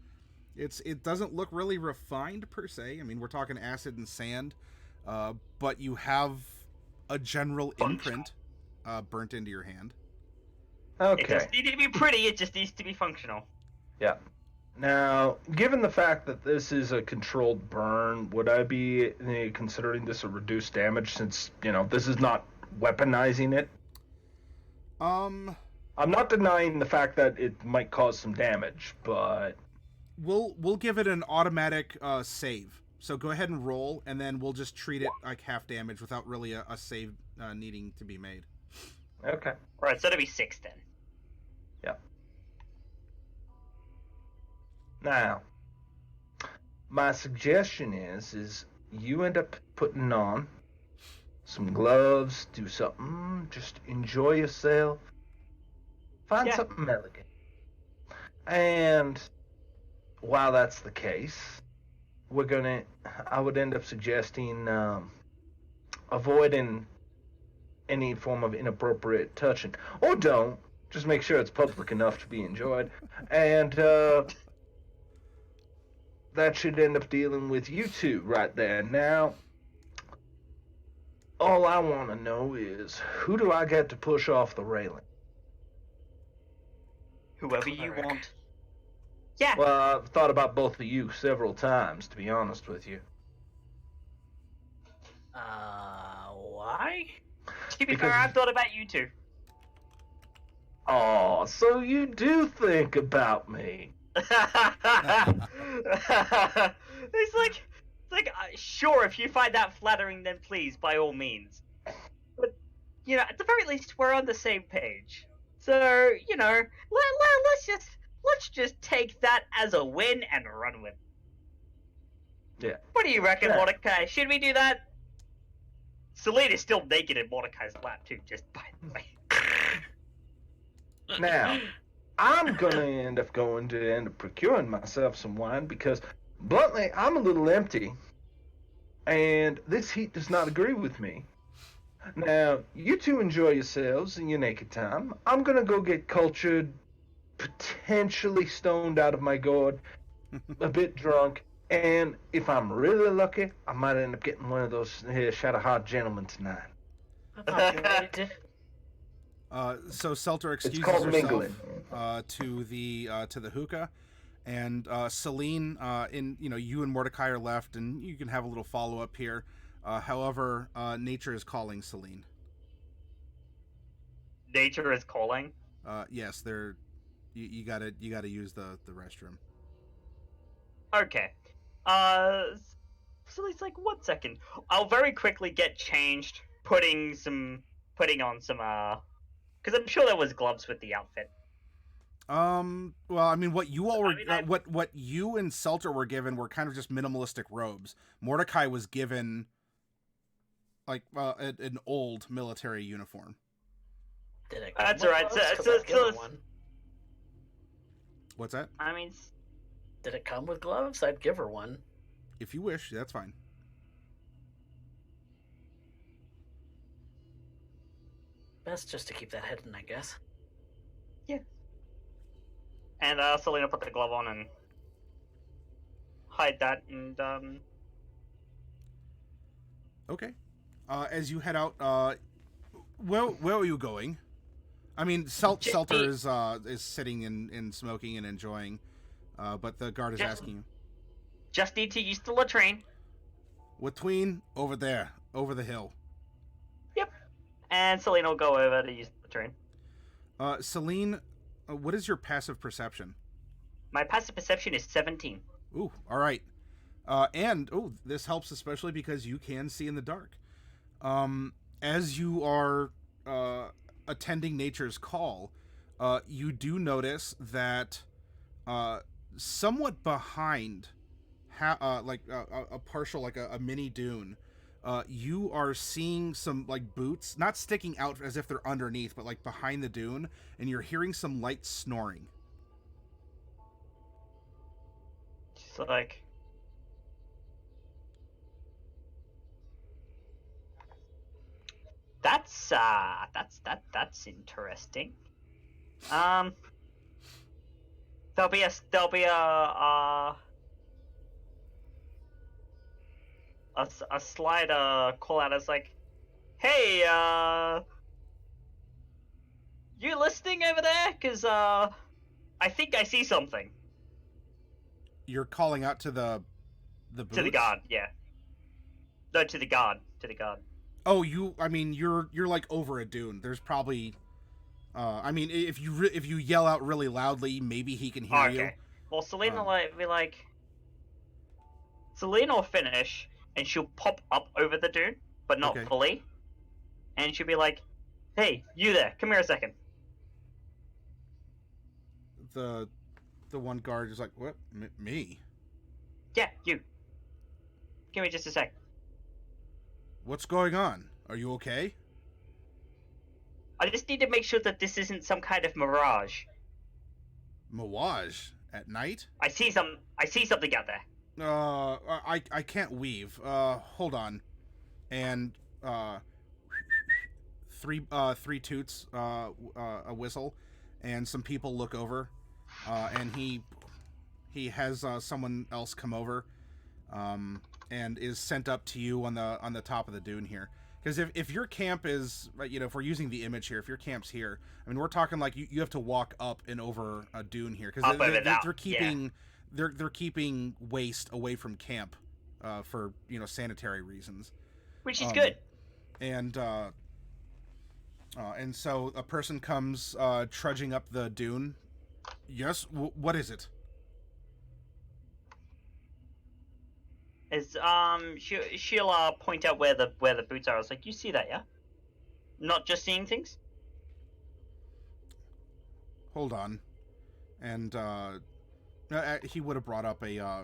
Speaker 1: It doesn't look really refined per se. We're talking acid and sand, but you have a general imprint burnt into your hand.
Speaker 3: Okay.
Speaker 5: It doesn't need to be pretty. It just needs to be functional.
Speaker 3: Yeah. Now, given the fact that this is a controlled burn, would I be considering this a reduced damage since, this is not weaponizing it? I'm not denying the fact that it might cause some damage, but...
Speaker 1: We'll give it an automatic save. So go ahead and roll, and then we'll just treat it like half damage without really a save needing to be made.
Speaker 3: Okay.
Speaker 5: Alright, so it'll be 6 then.
Speaker 3: Yeah. Now, my suggestion is you end up putting on some gloves, do something, just enjoy yourself, find something elegant. And while that's the case, I would end up suggesting avoiding any form of inappropriate touching. Or don't. Just make sure it's public enough to be enjoyed. And that should end up dealing with you two right there. Now, all I want to know is, who do I get to push off the railing?
Speaker 5: Whoever you want. Yeah.
Speaker 3: Well, I've thought about both of you several times, to be honest with you.
Speaker 2: Why?
Speaker 5: To be fair, I've thought about you too.
Speaker 3: Oh, so you do think about me.
Speaker 5: It's like, sure, if you find that flattering, then please, by all means. But, at the very least, we're on the same page. So, let's just take that as a win and run with it.
Speaker 3: Yeah.
Speaker 5: What do you reckon,
Speaker 3: Yeah.
Speaker 5: Mordecai? Should we do that? Selene is still naked in Mordecai's lap, too, just by the way.
Speaker 3: Now, I'm gonna end up procuring myself some wine because, bluntly, I'm a little empty, and this heat does not agree with me. Now, you two enjoy yourselves in your naked time. I'm gonna go get cultured, potentially stoned out of my gourd, a bit drunk, and if I'm really lucky, I might end up getting one of those shadow-hard gentlemen tonight.
Speaker 2: I thought you already did.
Speaker 1: So Seltur excuses
Speaker 3: It's called
Speaker 1: herself
Speaker 3: mingling.
Speaker 1: to the hookah, and Selene, you and Mordecai are left, and you can have a little follow up here. However, nature is calling Selene.
Speaker 5: Nature is calling?
Speaker 1: Yes, you gotta use the restroom.
Speaker 5: Okay. So it's like, 1 second. I'll very quickly get changed, putting on some, because I'm sure there was gloves with the outfit.
Speaker 1: Well, what you all were, what you and Seltur were given were kind of just minimalistic robes. Mordecai was given, like, an old military uniform.
Speaker 2: Did it
Speaker 5: That's
Speaker 2: come
Speaker 5: alright.
Speaker 2: with gloves? 'Cause
Speaker 5: So
Speaker 2: I'd give her one.
Speaker 1: What's that?
Speaker 5: I mean,
Speaker 2: Did it come with gloves? I'd give her one.
Speaker 1: If you wish, that's fine.
Speaker 2: Best just to keep that hidden, I guess.
Speaker 5: and Selena put the glove on and hide that, and
Speaker 1: Okay. As you head out, where are you going? Seltur is sitting and smoking and enjoying, but the guard is asking you.
Speaker 5: Just need to use the latrine.
Speaker 1: Between over there, over the hill.
Speaker 5: Yep. And Selene will go over to use the latrine.
Speaker 1: Selene, what is your passive perception?
Speaker 5: My passive perception is 17.
Speaker 1: Ooh, all right. This helps especially because you can see in the dark. As you are attending nature's call, you do notice that somewhat behind, a partial, like a mini dune, you are seeing some like boots, not sticking out as if they're underneath, but like behind the dune, and you're hearing some light snoring.
Speaker 5: She's like, that's interesting. There'll be a slight call out as like, hey, you listening over there? Cause I think I see something.
Speaker 1: You're calling out to the boots?
Speaker 5: To the guard, yeah. No, to the guard.
Speaker 1: Oh, you're like over a dune. There's probably, if you yell out really loudly, maybe he can hear you.
Speaker 5: Well, Selene will be like, Selene will finish, and she'll pop up over the dune, but not fully. And she'll be like, hey, you there, come here a second.
Speaker 1: The one guard is like, what? Me?
Speaker 5: Yeah, you. Give me just a sec.
Speaker 1: What's going on? Are you okay?
Speaker 5: I just need to make sure that this isn't some kind of mirage.
Speaker 1: Mirage? At night?
Speaker 5: I see something out there.
Speaker 1: I can't weave. Hold on. And, three toots, a whistle, and some people look over, and he has, someone else come over, and is sent up to you on the top of the dune here. Because if your camp is, if we're using the image here, if your camp's here, I mean, we're talking like you have to walk up and over a dune here. Because they're keeping waste away from camp, for, sanitary reasons.
Speaker 5: Which is good.
Speaker 1: And so a person comes, trudging up the dune. Yes, what is it?
Speaker 5: She'll point out where the boots are. I was like, you see that, yeah? Not just seeing things?
Speaker 1: Hold on. And he would have brought up a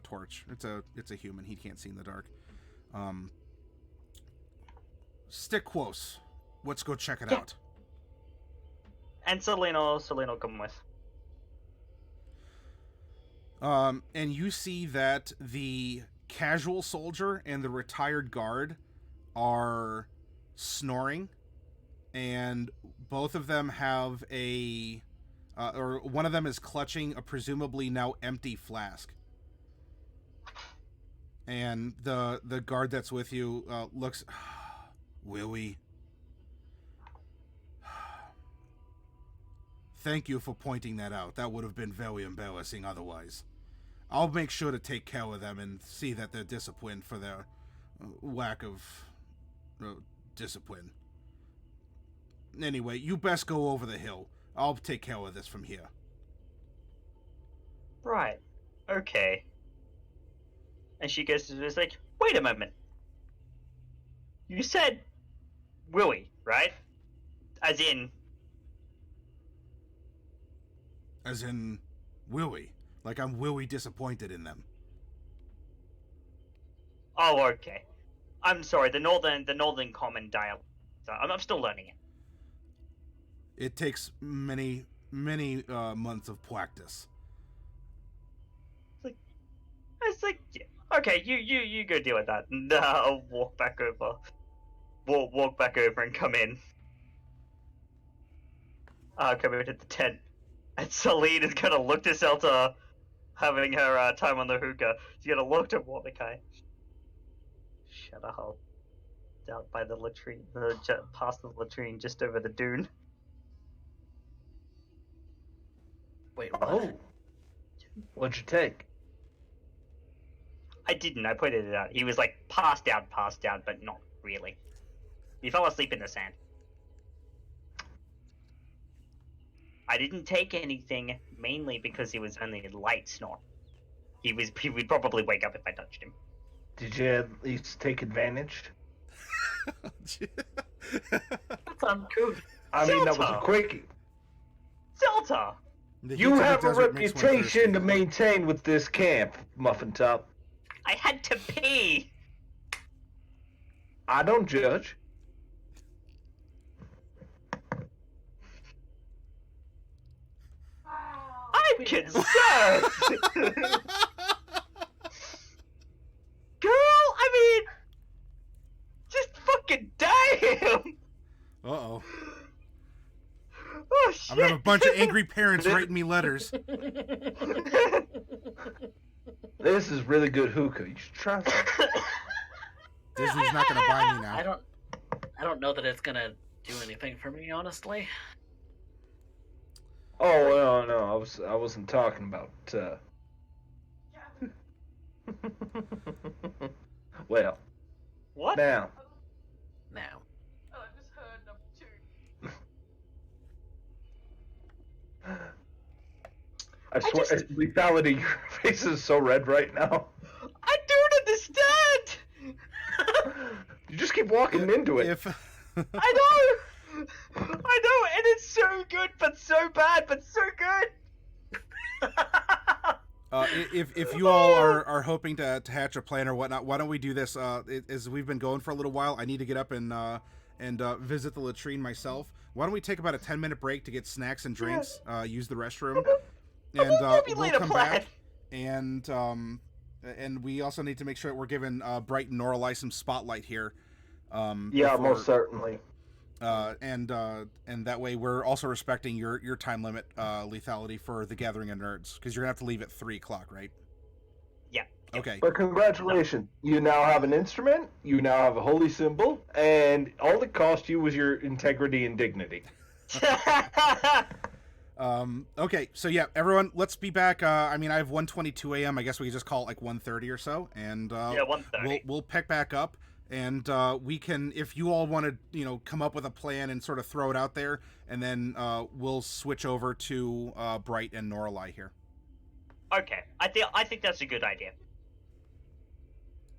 Speaker 1: torch. It's a human. He can't see in the dark. Stick close. Let's go check it out.
Speaker 5: And Selene will come with.
Speaker 1: And you see that the casual soldier and the retired guard are snoring, and both of them have or one of them is clutching a presumably now empty flask. And the guard that's with you looks, will we? Thank you for pointing that out. That would have been very embarrassing otherwise. I'll make sure to take care of them and see that they're disciplined for their lack of discipline. Anyway, you best go over the hill. I'll take care of this from here.
Speaker 5: Right. Okay. And she goes to this like, wait a moment. You said Willie, right? As in
Speaker 1: Willie. Like I'm Willie disappointed in them.
Speaker 5: Oh, okay. I'm sorry, the northern common dialect. I'm still learning it.
Speaker 1: It takes many months of practice.
Speaker 5: It's like yeah. Okay, you go deal with that, and I'll walk back over. Walk back over and come in. Come over to the tent, and Selene is gonna look to Seltur, having her time on the hookah. She's gonna look to Mordecai. Shut up. Out by the latrine, past the latrine, just over the dune.
Speaker 2: Wait, what?
Speaker 3: Oh. What'd you take?
Speaker 5: I didn't. I pointed it out. He was like passed out, but not really. He fell asleep in the sand. I didn't take anything, mainly because he was only a light snore. He would probably wake up if I touched him.
Speaker 3: Did you at least take advantage?
Speaker 2: That's uncouth.
Speaker 3: I mean, that was a
Speaker 5: Seltur.
Speaker 3: quickie.
Speaker 5: Seltur!
Speaker 1: The heat
Speaker 3: You
Speaker 1: of the
Speaker 3: have a
Speaker 1: desert makes one
Speaker 3: reputation to
Speaker 1: thirsty.
Speaker 3: maintain with this camp, Muffin Top.
Speaker 5: I had to pee!
Speaker 3: I don't judge.
Speaker 5: I'm concerned! Girl, I mean... Just fucking damn!
Speaker 1: Uh-oh.
Speaker 5: Oh, shit!
Speaker 1: I'm gonna have a bunch of angry parents writing me letters.
Speaker 3: This is really good hookah. You should try some.
Speaker 1: Disney's not gonna buy me
Speaker 2: I
Speaker 1: now.
Speaker 2: don't know that it's gonna do anything for me, honestly.
Speaker 3: Oh no, I wasn't talking about. Well,
Speaker 5: What?
Speaker 3: now
Speaker 2: Now.
Speaker 3: I swear, lethality, your face is so red right now.
Speaker 5: I don't understand!
Speaker 3: You just keep walking into it.
Speaker 1: If
Speaker 5: I know! I know, and it's so good, but so bad, but so good!
Speaker 1: if you all are hoping to hatch a plan or whatnot, why don't we do this? As we've been going for a little while, I need to get up and visit the latrine myself. Why don't we take about a 10-minute break to get snacks and drinks, use the restroom, and we'll come back. And we also need to make sure that we're giving Bright and Norallie some spotlight here.
Speaker 3: Yeah, most certainly.
Speaker 1: And that way we're also respecting your time limit, lethality, for the Gathering of Nerds, because you're gonna have to leave at 3:00, right?
Speaker 5: Yeah.
Speaker 1: Okay.
Speaker 3: But congratulations, you now have an instrument, you now have a holy symbol, and all it cost you was your integrity and dignity.
Speaker 1: Okay, so yeah, everyone, let's be back. I mean, I have 1:22 a.m. I guess we could just call it like 1:30 or so, and
Speaker 5: Yeah, 1:30.
Speaker 1: we'll pick back up, and we can, if you all want to, come up with a plan and sort of throw it out there, and then we'll switch over to Bright and Norallie here.
Speaker 5: Okay, I think that's a good idea.